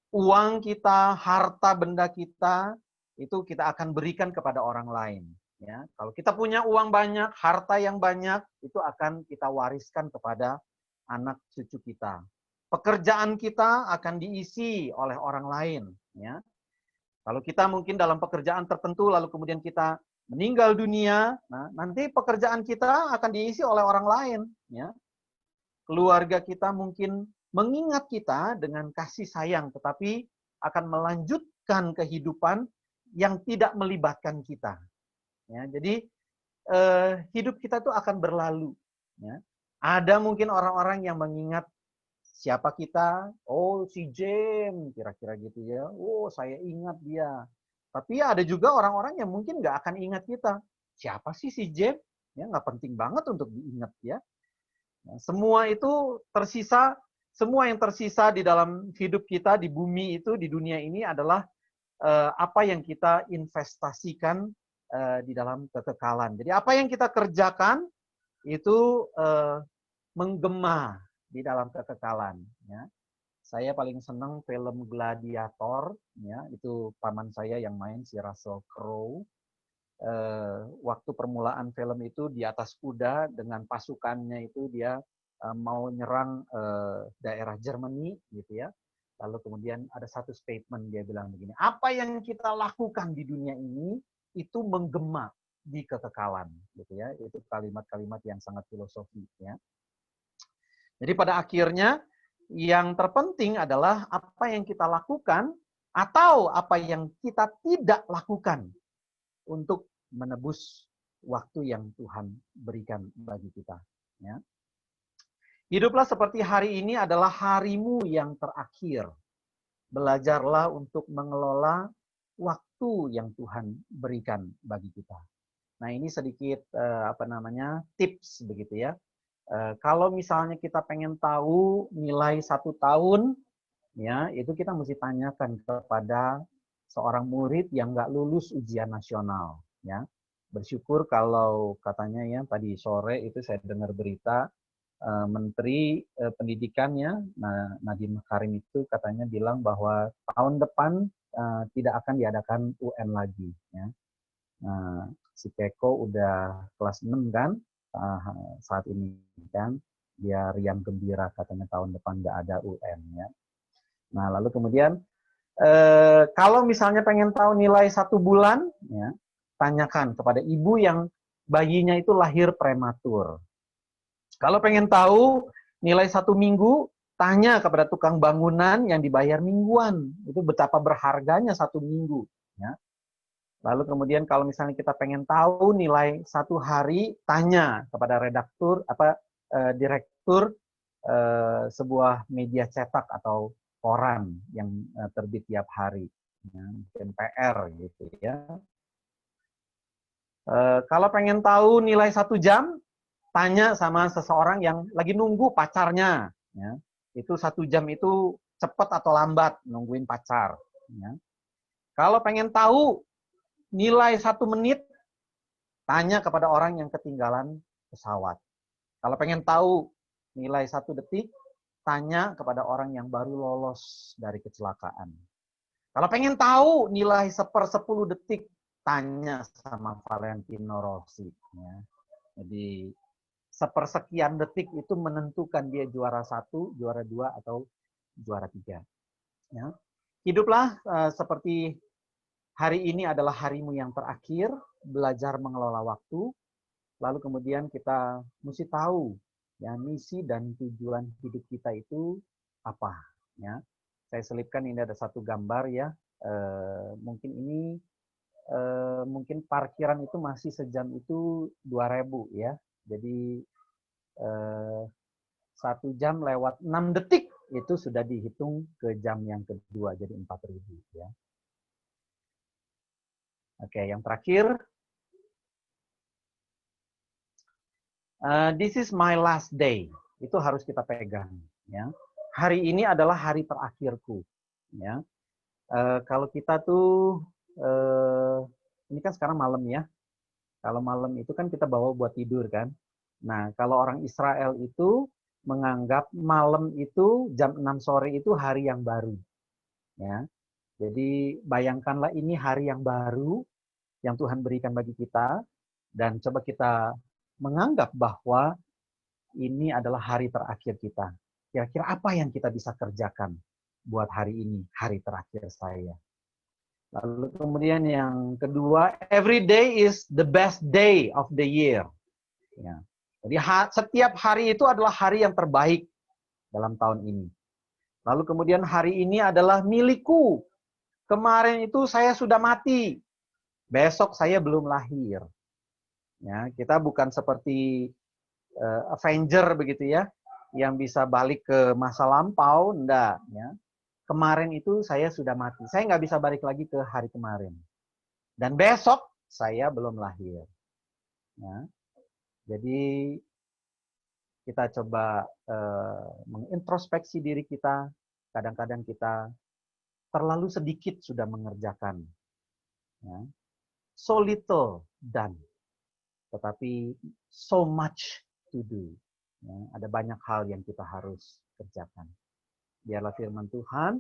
C: Uang kita, harta benda kita, itu kita akan berikan kepada orang lain. Ya. Kalau kita punya uang banyak, harta yang banyak, itu akan kita wariskan kepada anak cucu kita. Pekerjaan kita akan diisi oleh orang lain. Ya. Kalau kita mungkin dalam pekerjaan tertentu, lalu kemudian kita meninggal dunia, nah, nanti pekerjaan kita akan diisi oleh orang lain. Ya. Keluarga kita mungkin mengingat kita dengan kasih sayang, tetapi akan melanjutkan kehidupan yang tidak melibatkan kita. Ya, jadi hidup kita tuh akan berlalu. Ya. Ada mungkin orang-orang yang mengingat siapa kita, oh si James, kira-kira gitu ya. Oh saya ingat dia. Tapi ada juga orang-orang yang mungkin nggak akan ingat kita. Siapa sih si James? Ya nggak penting banget untuk diingat ya. Nah, semua itu tersisa, semua yang tersisa di dalam hidup kita di bumi itu, di dunia ini adalah apa yang kita investasikan di dalam kekekalan. Jadi apa yang kita kerjakan itu menggema di dalam kekekalan. Ya. Saya paling senang film Gladiator, ya, itu paman saya yang main si Russell Crowe. Waktu permulaan film itu di atas kuda dengan pasukannya itu dia mau nyerang daerah Germany gitu ya. Lalu kemudian ada satu statement dia bilang begini, apa yang kita lakukan di dunia ini itu menggema di kekekalan gitu ya. Itu kalimat-kalimat yang sangat filosofis ya. Jadi pada akhirnya yang terpenting adalah apa yang kita lakukan atau apa yang kita tidak lakukan untuk menebus waktu yang Tuhan berikan bagi kita. Ya. Hiduplah seperti hari ini adalah harimu yang terakhir. Belajarlah untuk mengelola waktu yang Tuhan berikan bagi kita. Nah ini sedikit tips begitu ya. Kalau misalnya kita pengen tahu nilai 1 tahun, ya itu kita mesti tanyakan kepada seorang murid yang nggak lulus ujian nasional. Ya, bersyukur kalau katanya ya tadi sore itu saya dengar berita Menteri Pendidikannya Nadiem Makarim itu katanya bilang bahwa tahun depan tidak akan diadakan UN lagi. Ya. Nah, si Keko udah kelas 6 kan saat ini kan dia riang gembira katanya tahun depan nggak ada UN ya. Nah lalu kemudian kalau misalnya pengen tahu nilai 1 bulan ya tanyakan kepada ibu yang bayinya itu lahir prematur. Kalau pengen tahu nilai 1 minggu, tanya kepada tukang bangunan yang dibayar mingguan. Itu betapa berharganya 1 minggu. Ya. Lalu kemudian kalau misalnya kita pengen tahu nilai 1 hari, tanya kepada direktur sebuah media cetak atau koran yang terbit tiap hari. Ya, mungkin PR gitu ya. Kalau pengen tahu nilai 1 jam, tanya sama seseorang yang lagi nunggu pacarnya. Ya. Itu 1 jam itu cepat atau lambat nungguin pacar. Ya. Kalau pengen tahu nilai 1 menit, tanya kepada orang yang ketinggalan pesawat. Kalau pengen tahu nilai 1 detik, tanya kepada orang yang baru lolos dari kecelakaan. Kalau pengen tahu nilai 1/10 detik, tanya sama Valentino Rossi. Ya. Jadi sepersekian detik itu menentukan dia juara 1, juara 2, atau juara 3. Ya. Hiduplah seperti hari ini adalah harimu yang terakhir, belajar mengelola waktu, lalu kemudian kita mesti tahu ya misi dan tujuan hidup kita itu apa. Ya. Saya selipkan ini ada satu gambar ya, mungkin ini mungkin parkiran itu masih sejam itu 2.000 ya. Jadi 1 jam lewat 6 detik itu sudah dihitung ke jam yang kedua, jadi 4.000 ya. Oke, yang terakhir. This is my last day. Itu harus kita pegang. Ya. Hari ini adalah hari terakhirku. Ya. Kalau kita tuh ini kan sekarang malam ya. Kalau malam itu kan kita bawa buat tidur kan. Nah, kalau orang Israel itu menganggap malam itu jam 6 sore itu hari yang baru. Ya. Jadi bayangkanlah ini hari yang baru yang Tuhan berikan bagi kita dan coba kita menganggap bahwa ini adalah hari terakhir kita. Kira-kira apa yang kita bisa kerjakan buat hari ini, hari terakhir saya. Lalu kemudian yang kedua, every day is the best day of the year. Ya. Jadi setiap hari itu adalah hari yang terbaik dalam tahun ini. Lalu kemudian hari ini adalah milikku. Kemarin itu saya sudah mati. Besok saya belum lahir. Ya, kita bukan seperti Avenger begitu ya, yang bisa balik ke masa lampau, enggak. Ya. Kemarin itu saya sudah mati. Saya nggak bisa balik lagi ke hari kemarin. Dan besok saya belum lahir. Ya. Jadi kita coba mengintrospeksi diri kita. Kadang-kadang kita terlalu sedikit sudah mengerjakan. Ya. So little done. Tetapi so much to do. Ya, ada banyak hal yang kita harus kerjakan. Biarlah firman Tuhan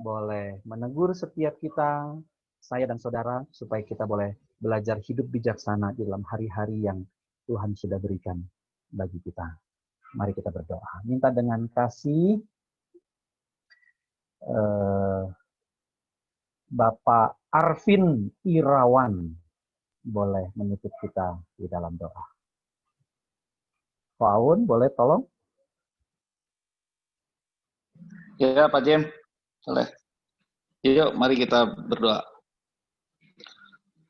C: boleh menegur setiap kita, saya dan saudara, supaya kita boleh belajar hidup bijaksana di dalam hari-hari yang Tuhan sudah berikan bagi kita. Mari kita berdoa. Minta dengan kasih Bapak Arvin Irawan boleh menutup kita di dalam doa. Pak Aun, boleh tolong?
E: Ya, Pak Jem. Boleh. Yuk, mari kita berdoa.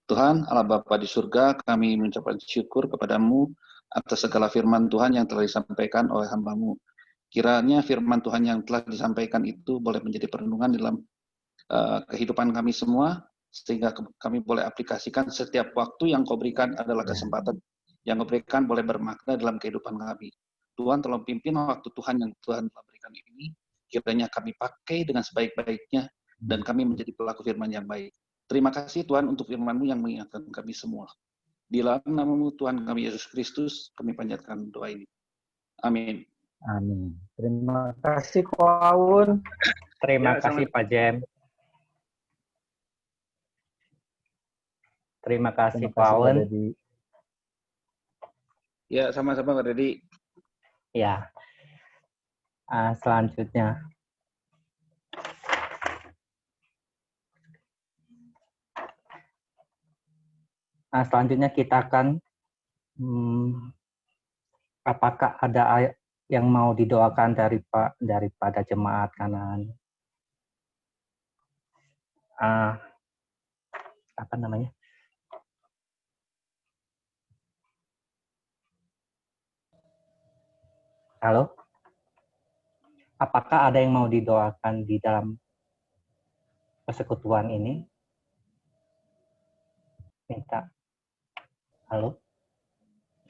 E: Tuhan, Allah Bapa di surga, kami mengucapkan syukur kepadamu atas segala firman Tuhan yang telah disampaikan oleh hamba-Mu. Kiranya firman Tuhan yang telah disampaikan itu boleh menjadi perenungan dalam kehidupan kami semua, sehingga kami boleh aplikasikan setiap waktu yang kau berikan adalah kesempatan yang kau berikan boleh bermakna dalam kehidupan kami. Tuhan tolong pimpin waktu Tuhan yang Tuhan telah berikan ini, kiranya kami pakai dengan sebaik-baiknya, dan kami menjadi pelaku firman yang baik. Terima kasih Tuhan untuk firman-Mu yang mengingatkan kami semua. Di dalam nama-Mu Tuhan kami Yesus Kristus, kami panjatkan doa ini. Amin.
C: Amin. Terima kasih Pak Aun.
A: Terima kasih Pak Jem. Terima kasih Pak Aun.
E: Ya, sama-sama Pak Dedi.
A: Ya. Selanjutnya. Selanjutnya kita akan apakah ada yang mau didoakan daripada jemaat Kanaan? Apa namanya? Halo? Apakah ada yang mau didoakan di dalam persekutuan ini? Minta. Halo?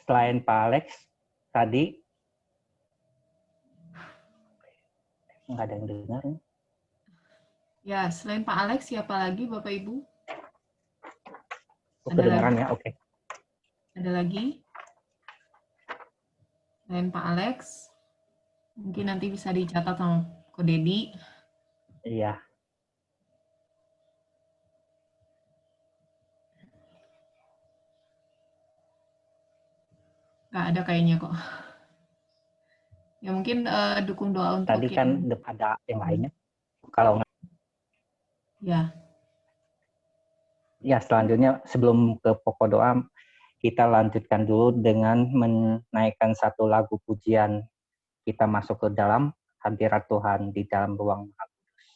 A: Selain Pak Alex, tadi nggak ada yang dengar.
F: Ya, selain Pak Alex, siapa lagi Bapak Ibu?
A: Kedengaran ya, oke.
F: Ada lagi? Selain Pak Alex, mungkin nanti bisa dicatat sama Ko Dedi.
A: Iya.
F: Nggak ada kayaknya kok. Ya mungkin dukung doa untuk
A: Tadi kan ada yang lainnya. Kalau nggak.
F: Ya.
A: Ya, selanjutnya sebelum ke pokok doa, kita lanjutkan dulu dengan menaikkan satu lagu pujian. Kita masuk ke dalam hadirat Tuhan di dalam ruang Maha Kudus.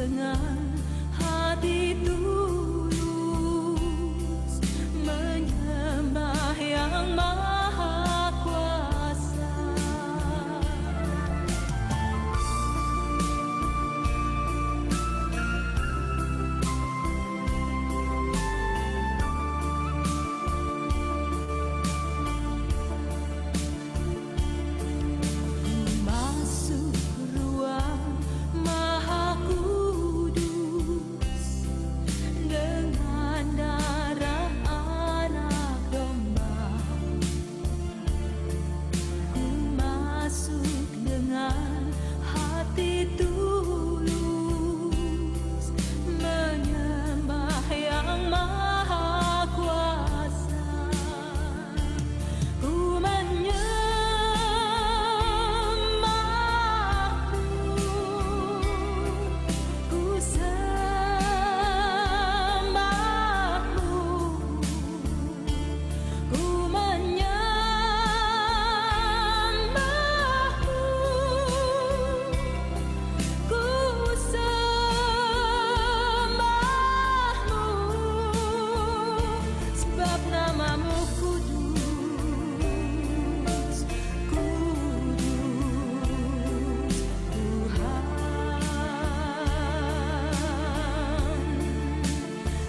G: dengan hati tulus menyembah yang Maha Kuasa. Masuk ruang Maha Kudus dengan darah anak domba. Ku masuk dengan hati tulus menyembah yang Maha Kuasa. Ku ku sembahmu, ku menyembahmu, ku sembahmu, sebab namamu kudus, kudus Tuhan.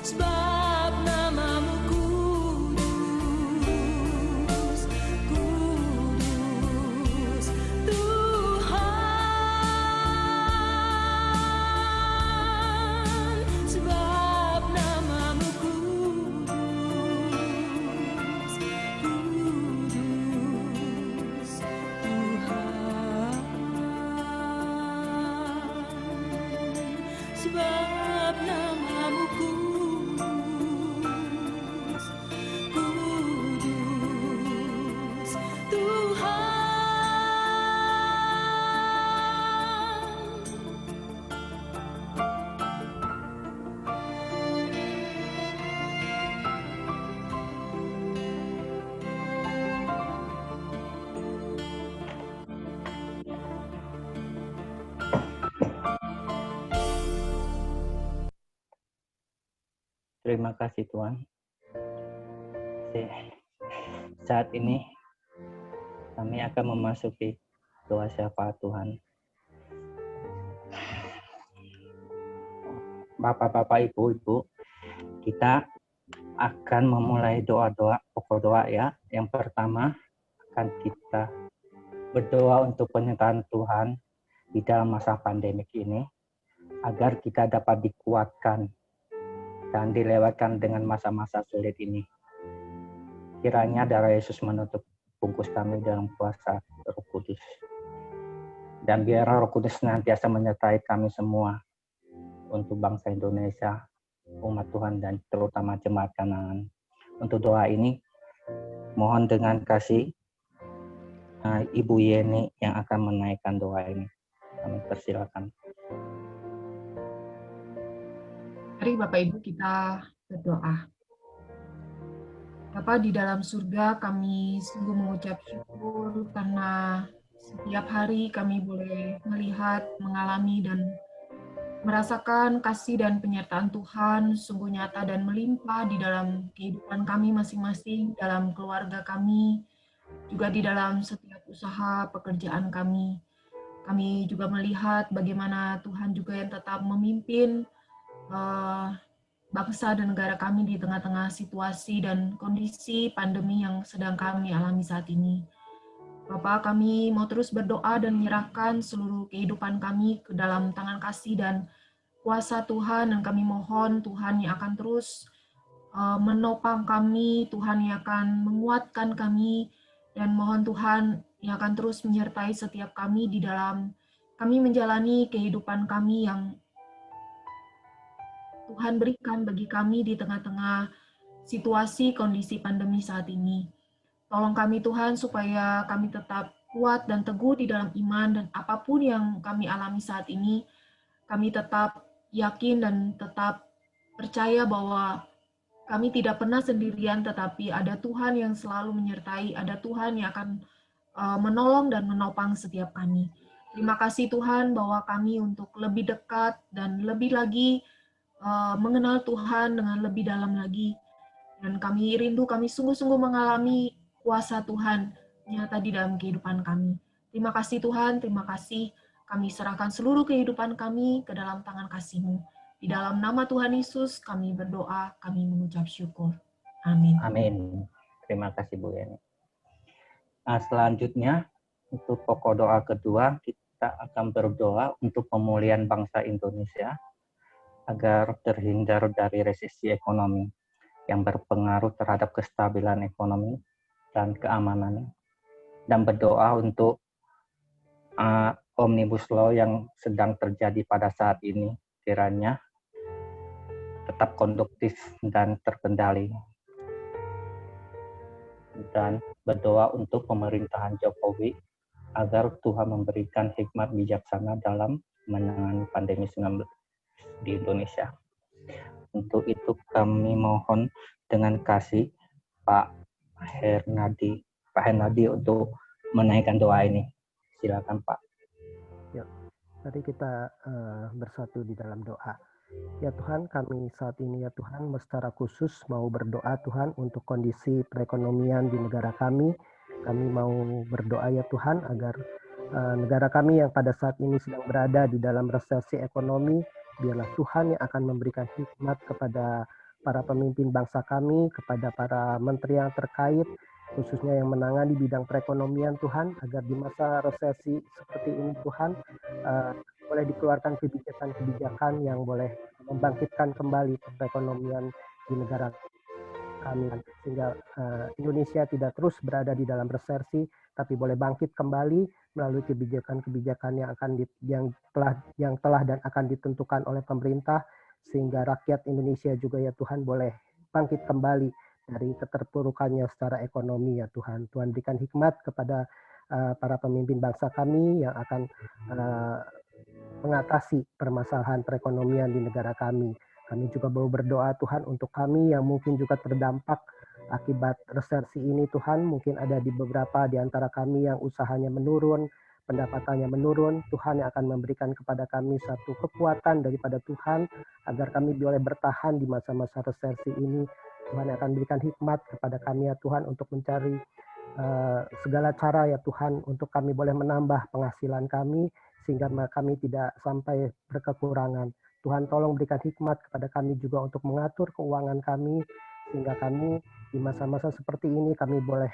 G: Sebab namamu kudus, kudus Tuhan. Sebab namamu kudus, kudus Tuhan. Sebab namamu kudus, kudus Tuhan.
A: Terima kasih Tuhan. Saat ini kami akan memasuki doa syafaat Tuhan. Bapak-bapak, ibu-ibu, kita akan memulai doa-doa, pokok doa ya. Yang pertama akan kita berdoa untuk penyertaan Tuhan di dalam masa pandemik ini, agar kita dapat dikuatkan dan dilewatkan dengan masa-masa sulit ini. Kiranya darah Yesus menutup bungkus kami dalam kuasa Roh Kudus. Dan biar Roh Kudus senantiasa menyertai kami semua untuk bangsa Indonesia, umat Tuhan, dan terutama jemaat Kanaan. Untuk doa ini, mohon dengan kasih Ibu Yeni yang akan menaikkan doa ini. Kami persilakan.
F: Mari Bapak Ibu kita berdoa. Bapa di dalam surga, kami sungguh mengucap syukur karena setiap hari kami boleh melihat, mengalami, dan merasakan kasih dan penyertaan Tuhan sungguh nyata dan melimpah di dalam kehidupan kami masing-masing, dalam keluarga kami, juga di dalam setiap usaha pekerjaan kami. Kami juga melihat bagaimana Tuhan juga yang tetap memimpin bangsa dan negara kami di tengah-tengah situasi dan kondisi pandemi yang sedang kami alami saat ini. Bapak, kami mau terus berdoa dan menyerahkan seluruh kehidupan kami ke dalam tangan kasih dan kuasa Tuhan, dan kami mohon Tuhan yang akan terus menopang kami, Tuhan yang akan menguatkan kami, dan mohon Tuhan yang akan terus menyertai setiap kami di dalam kami menjalani kehidupan kami yang Tuhan berikan bagi kami di tengah-tengah situasi kondisi pandemi saat ini. Tolong kami Tuhan supaya kami tetap kuat dan teguh di dalam iman, dan apapun yang kami alami saat ini, kami tetap yakin dan tetap percaya bahwa kami tidak pernah sendirian, tetapi ada Tuhan yang selalu menyertai, ada Tuhan yang akan menolong dan menopang setiap kami. Terima kasih Tuhan bahwa kami untuk lebih dekat dan lebih lagi mengenal Tuhan dengan lebih dalam lagi. Dan kami rindu, kami sungguh-sungguh mengalami kuasa Tuhan nyata di dalam kehidupan kami. Terima kasih Tuhan, terima kasih. Kami serahkan seluruh kehidupan kami ke dalam tangan kasih-Mu. Di dalam nama Tuhan Yesus kami berdoa, kami mengucap syukur. Amin.
A: Amin. Terima kasih Bu Yeni. Nah, selanjutnya untuk pokok doa kedua, kita akan berdoa untuk pemulihan bangsa Indonesia agar terhindar dari resesi ekonomi yang berpengaruh terhadap kestabilan ekonomi dan keamanannya. Dan berdoa untuk Omnibus Law yang sedang terjadi pada saat ini kiranya tetap konduktif dan terkendali. Dan berdoa untuk pemerintahan Jokowi agar Tuhan memberikan hikmat bijaksana dalam menangani pandemi 19 di Indonesia. Untuk itu kami mohon dengan kasih Pak Hernadi untuk menaikkan doa ini. Silakan Pak.
H: Yuk, mari kita bersatu di dalam doa. Ya Tuhan, kami saat ini ya Tuhan secara khusus mau berdoa Tuhan untuk kondisi perekonomian di negara kami. Kami mau berdoa ya Tuhan agar negara kami yang pada saat ini sedang berada di dalam resesi ekonomi, biarlah Tuhan yang akan memberikan hikmat kepada para pemimpin bangsa kami, kepada para menteri yang terkait, khususnya yang menangani bidang perekonomian Tuhan, agar di masa resesi seperti ini Tuhan, boleh dikeluarkan kebijakan-kebijakan yang boleh membangkitkan kembali perekonomian di negara kami, sehingga Indonesia tidak terus berada di dalam resesi, tapi boleh bangkit kembali melalui kebijakan-kebijakan yang telah dan akan ditentukan oleh pemerintah, sehingga rakyat Indonesia juga ya Tuhan boleh bangkit kembali dari keterpurukannya secara ekonomi ya Tuhan. Tuhan berikan hikmat kepada para pemimpin bangsa kami yang akan mengatasi permasalahan perekonomian di negara kami. Kami juga mau berdoa Tuhan untuk kami yang mungkin juga terdampak akibat resesi ini Tuhan. Mungkin ada di beberapa di antara kami yang usahanya menurun, pendapatannya menurun. Tuhan yang akan memberikan kepada kami satu kekuatan daripada Tuhan agar kami boleh bertahan di masa-masa resesi ini. Tuhan yang akan berikan hikmat kepada kami ya Tuhan untuk mencari segala cara ya Tuhan untuk kami boleh menambah penghasilan kami sehingga kami tidak sampai berkekurangan. Tuhan tolong berikan hikmat kepada kami juga untuk mengatur keuangan kami sehingga kami di masa-masa seperti ini kami boleh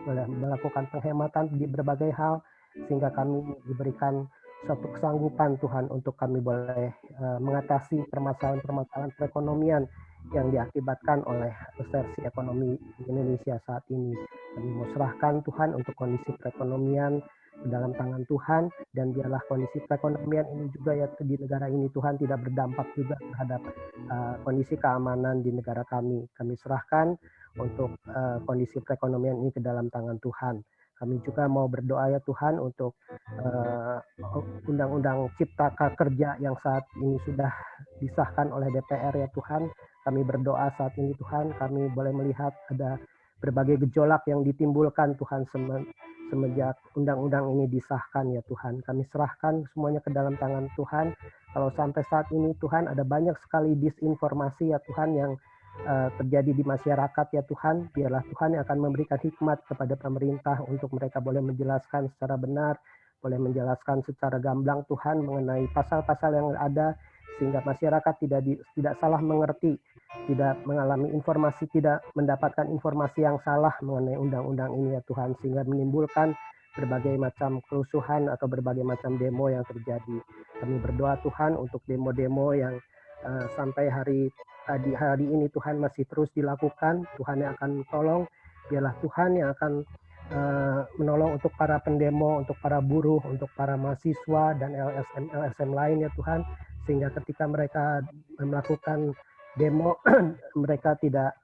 H: melakukan penghematan di berbagai hal sehingga kami diberikan suatu kesanggupan Tuhan untuk kami boleh mengatasi permasalahan-permasalahan perekonomian yang diakibatkan oleh resesi ekonomi di Indonesia saat ini. Kami mau serahkan Tuhan untuk kondisi perekonomian dalam tangan Tuhan, dan biarlah kondisi perekonomian ini juga ya di negara ini Tuhan tidak berdampak juga terhadap kondisi keamanan di negara kami. Kami serahkan untuk kondisi perekonomian ini ke dalam tangan Tuhan. Kami juga mau berdoa ya Tuhan untuk Undang-Undang Cipta Kerja yang saat ini sudah disahkan oleh DPR ya Tuhan. Kami berdoa saat ini Tuhan, kami boleh melihat ada berbagai gejolak yang ditimbulkan Tuhan semenjak undang-undang ini disahkan ya Tuhan. Kami serahkan semuanya ke dalam tangan Tuhan. Kalau sampai saat ini Tuhan ada banyak sekali disinformasi ya Tuhan yang terjadi di masyarakat ya Tuhan, biarlah Tuhan yang akan memberikan hikmat kepada pemerintah untuk mereka boleh menjelaskan secara benar, boleh menjelaskan secara gamblang Tuhan mengenai pasal-pasal yang ada sehingga masyarakat tidak salah mengerti, tidak mengalami informasi, tidak mendapatkan informasi yang salah mengenai undang-undang ini ya Tuhan, sehingga menimbulkan berbagai macam kerusuhan atau berbagai macam demo yang terjadi. Kami berdoa Tuhan untuk demo-demo yang sampai hari ini Tuhan masih terus dilakukan. Tuhan yang akan tolong, biarlah Tuhan yang akan menolong untuk para pendemo, untuk para buruh, untuk para mahasiswa dan LSM lain ya Tuhan, sehingga ketika mereka melakukan demo mereka tidak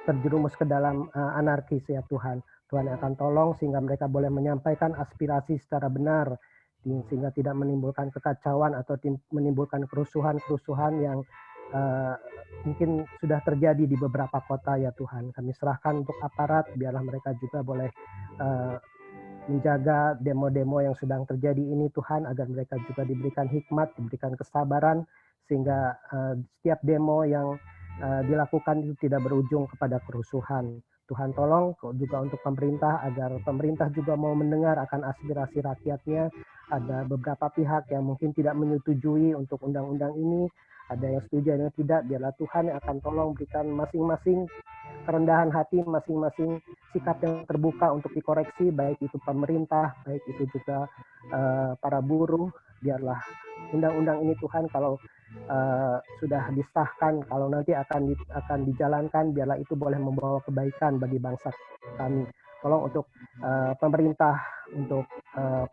H: terjerumus ke dalam anarkis ya Tuhan. Tuhan yang akan tolong sehingga mereka boleh menyampaikan aspirasi secara benar sehingga tidak menimbulkan kekacauan atau menimbulkan kerusuhan-kerusuhan yang mungkin sudah terjadi di beberapa kota ya Tuhan. Kami serahkan untuk aparat biarlah mereka juga boleh menjaga demo-demo yang sedang terjadi ini Tuhan, agar mereka juga diberikan hikmat, diberikan kesabaran, sehingga setiap demo yang dilakukan itu tidak berujung kepada kerusuhan. Tuhan tolong juga untuk pemerintah, agar pemerintah juga mau mendengar akan aspirasi rakyatnya. Ada beberapa pihak yang mungkin tidak menyetujui untuk undang-undang ini, ada yang setuju, ada yang tidak. Biarlah Tuhan yang akan tolong berikan masing-masing kerendahan hati, masing-masing sikap yang terbuka untuk dikoreksi, baik itu pemerintah, baik itu juga para buruh. Biarlah undang-undang ini Tuhan, kalau sudah disahkan, kalau nanti akan dijalankan, biarlah itu boleh membawa kebaikan bagi bangsa kami. Tolong untuk pemerintah, untuk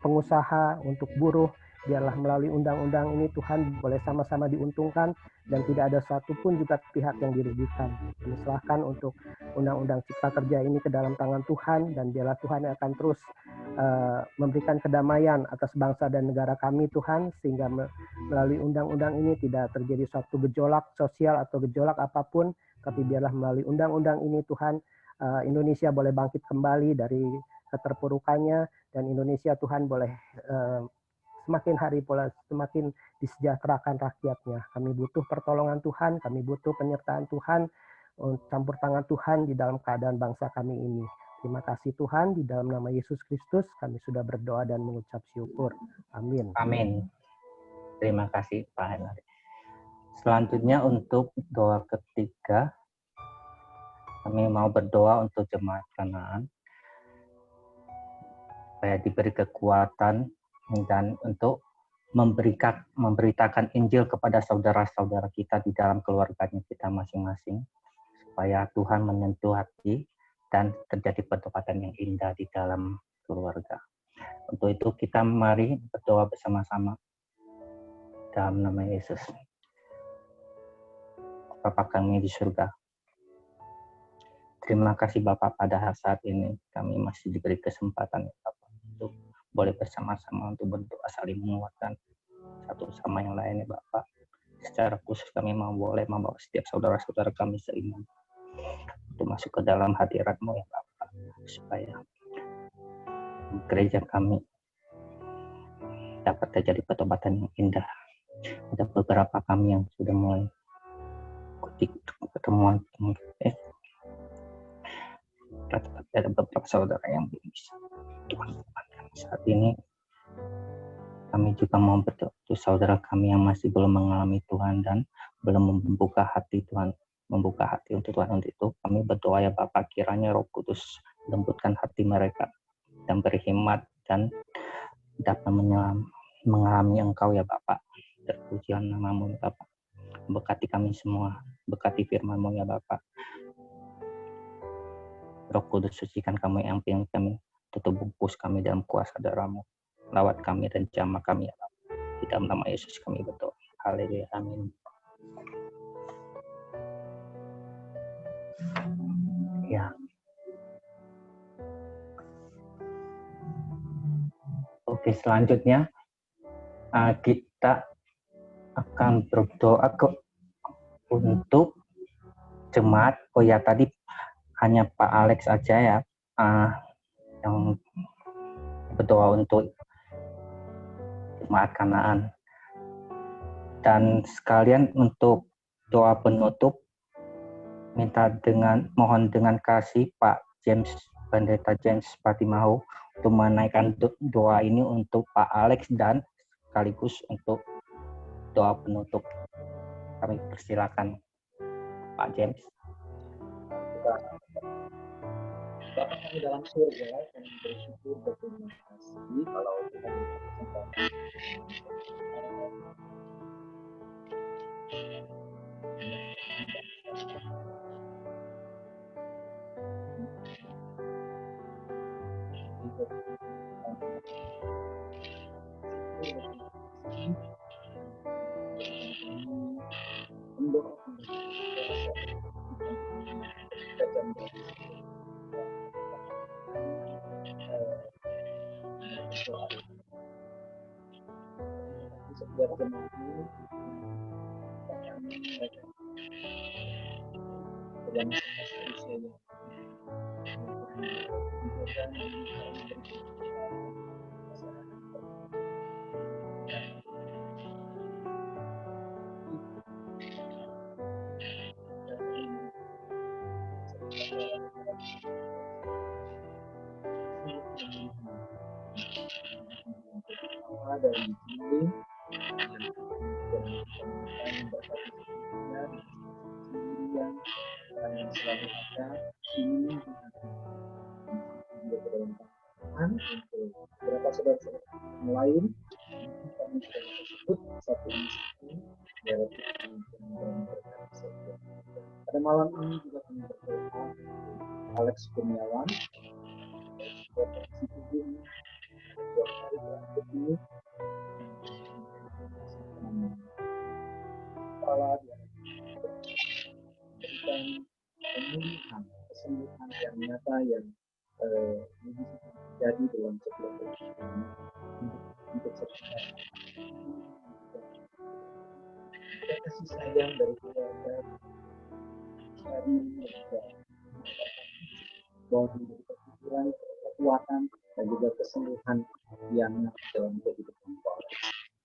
H: pengusaha, untuk buruh, biarlah melalui undang-undang ini Tuhan boleh sama-sama diuntungkan dan tidak ada satupun juga pihak yang dirugikan. Kami serahkan untuk undang-undang Cipta Kerja ini ke dalam tangan Tuhan, dan biarlah Tuhan yang akan terus memberikan kedamaian atas bangsa dan negara kami Tuhan, sehingga melalui undang-undang ini tidak terjadi suatu gejolak sosial atau gejolak apapun, tapi biarlah melalui undang-undang ini Tuhan, Indonesia boleh bangkit kembali dari keterpurukannya, dan Indonesia Tuhan boleh semakin hari pula semakin disejahterakan rakyatnya. Kami butuh pertolongan Tuhan, kami butuh penyertaan Tuhan, campur tangan Tuhan di dalam keadaan bangsa kami ini. Terima kasih Tuhan, di dalam nama Yesus Kristus kami sudah berdoa dan mengucap syukur. Amin.
A: Amin. Terima kasih Pak Henry. Selanjutnya untuk doa ketiga, kami mau berdoa untuk jemaat Kanaan, supaya diberi kekuatan dan untuk memberitakan Injil kepada saudara-saudara kita di dalam keluarganya kita masing-masing, supaya Tuhan menyentuh hati dan terjadi pertobatan yang indah di dalam keluarga. Untuk itu kita mari berdoa bersama-sama dalam nama Yesus. Bapa kami di surga, terima kasih Bapak, pada saat ini kami masih diberi kesempatan Bapak untuk boleh bersama-sama untuk berdoa saling menguatkan satu sama yang lainnya Bapak. Secara khusus kami boleh membawa setiap saudara-saudara kami seiman untuk masuk ke dalam hadirat-Mu ya Bapak, supaya gereja kami dapat terjadi pertobatan yang indah. Ada beberapa kami yang sudah mulai ikuti pertemuan, ada beberapa saudara yang belum bisa. Tuhan, saat ini kami juga mau berdoa untuk saudara kami yang masih belum mengalami Tuhan dan belum membuka hati Tuhan, membuka hati untuk Tuhan. Untuk itu kami berdoa ya Bapak, kiranya Roh Kudus lembutkan hati mereka dan beri hikmat dan dapat mengalami Engkau ya Bapak. Terpujilah nama-Mu ya Bapak. Berkati kami semua, berkati firman-Mu ya Bapak. Roh Kudus, sucikan kami, yang kami, tutup bungkus kami dalam kuasa darah-Mu. Lawat kami dan jamah kami ya Bapak. Di dalam nama Yesus kami berdoa. Haleluya. Amin. Ya. Oke, selanjutnya kita akan berdoa untuk jemaat. Oh ya, tadi hanya Pak Alex aja ya yang berdoa untuk jemaat Kanaan. Dan sekalian untuk doa penutup, mohon dengan kasih Pak James, Pendeta James Patimahu, untuk menaikkan doa ini untuk Pak Alex dan sekaligus untuk doa penutup. Kami persilakan Pak James.
C: Bapak kami dalam surga, kami bersyukur berterima kasih kalau Tuhan mengucapkan setiap jemaat ini mereka dalam usia yang Dari sini yang selalu ada ini untuk beberapa saudara-saudara yang lain kami sebut satu misi yaitu pada malam ini juga kami berdoa Alex Kurniawan kepala yang memberikan pemulihan kesembuhan yang nyata yang terjadi dalam setiap kehidupan untuk setiap kasih sayang dari keluarga dari bahwa memberikan pikiran kekuatan dan juga kesembuhan yang dalam kehidupan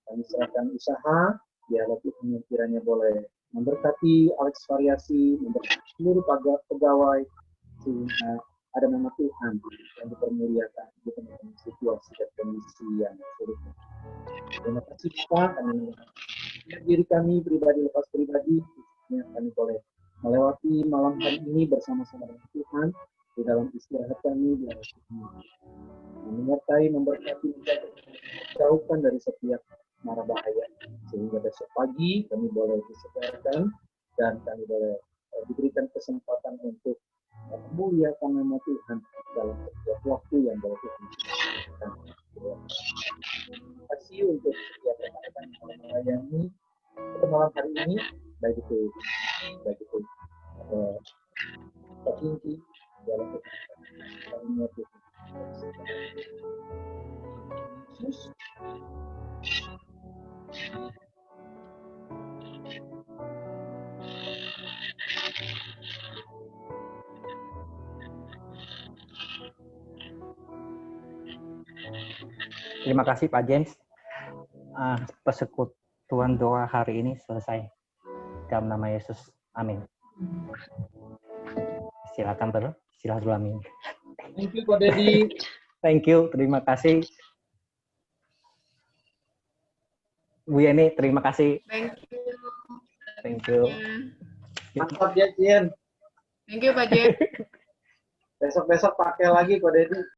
C: kami serahkan usaha biarlah Tuhan yang kiranya boleh memberkati Alex Variasi, memberkati seluruh pegawai sehingga ada nama Tuhan yang dipermuliakan di tengah situasi dan kondisi yang sulit. Terima kasih Pak, kami diri kami pribadi lepas pribadi, kami boleh melewati malam hari ini bersama-sama dengan Tuhan di dalam istirahat kami di dalam Tuhan. Menyertai, memberkati, jauhkan dari setiap mara bahaya sehingga besok pagi kami boleh disegarkan dan kami boleh diberikan kesempatan untuk memuliakan nama Tuhan dalam setiap waktu yang boleh Tuhan berikan. Terima kasih untuk setiap rekan-rekan yang melayani pada malam hari ini, baik itu Pak Kinki dalam kehidupan Tuhan. Yesus.
A: Terima kasih Pak James. Persekutuan doa hari ini selesai. Dalam nama Yesus. Amin. Silakan bersilaturahmi.
C: Thank you Pak Dedi.
A: Thank you, terima kasih. Bu Yeni, terima kasih.
F: Thank you.
A: Thank you.
C: Mantap ya, Cien.
F: Thank you, Pak Jen.
C: Besok-besok pakai lagi Pak Dedi.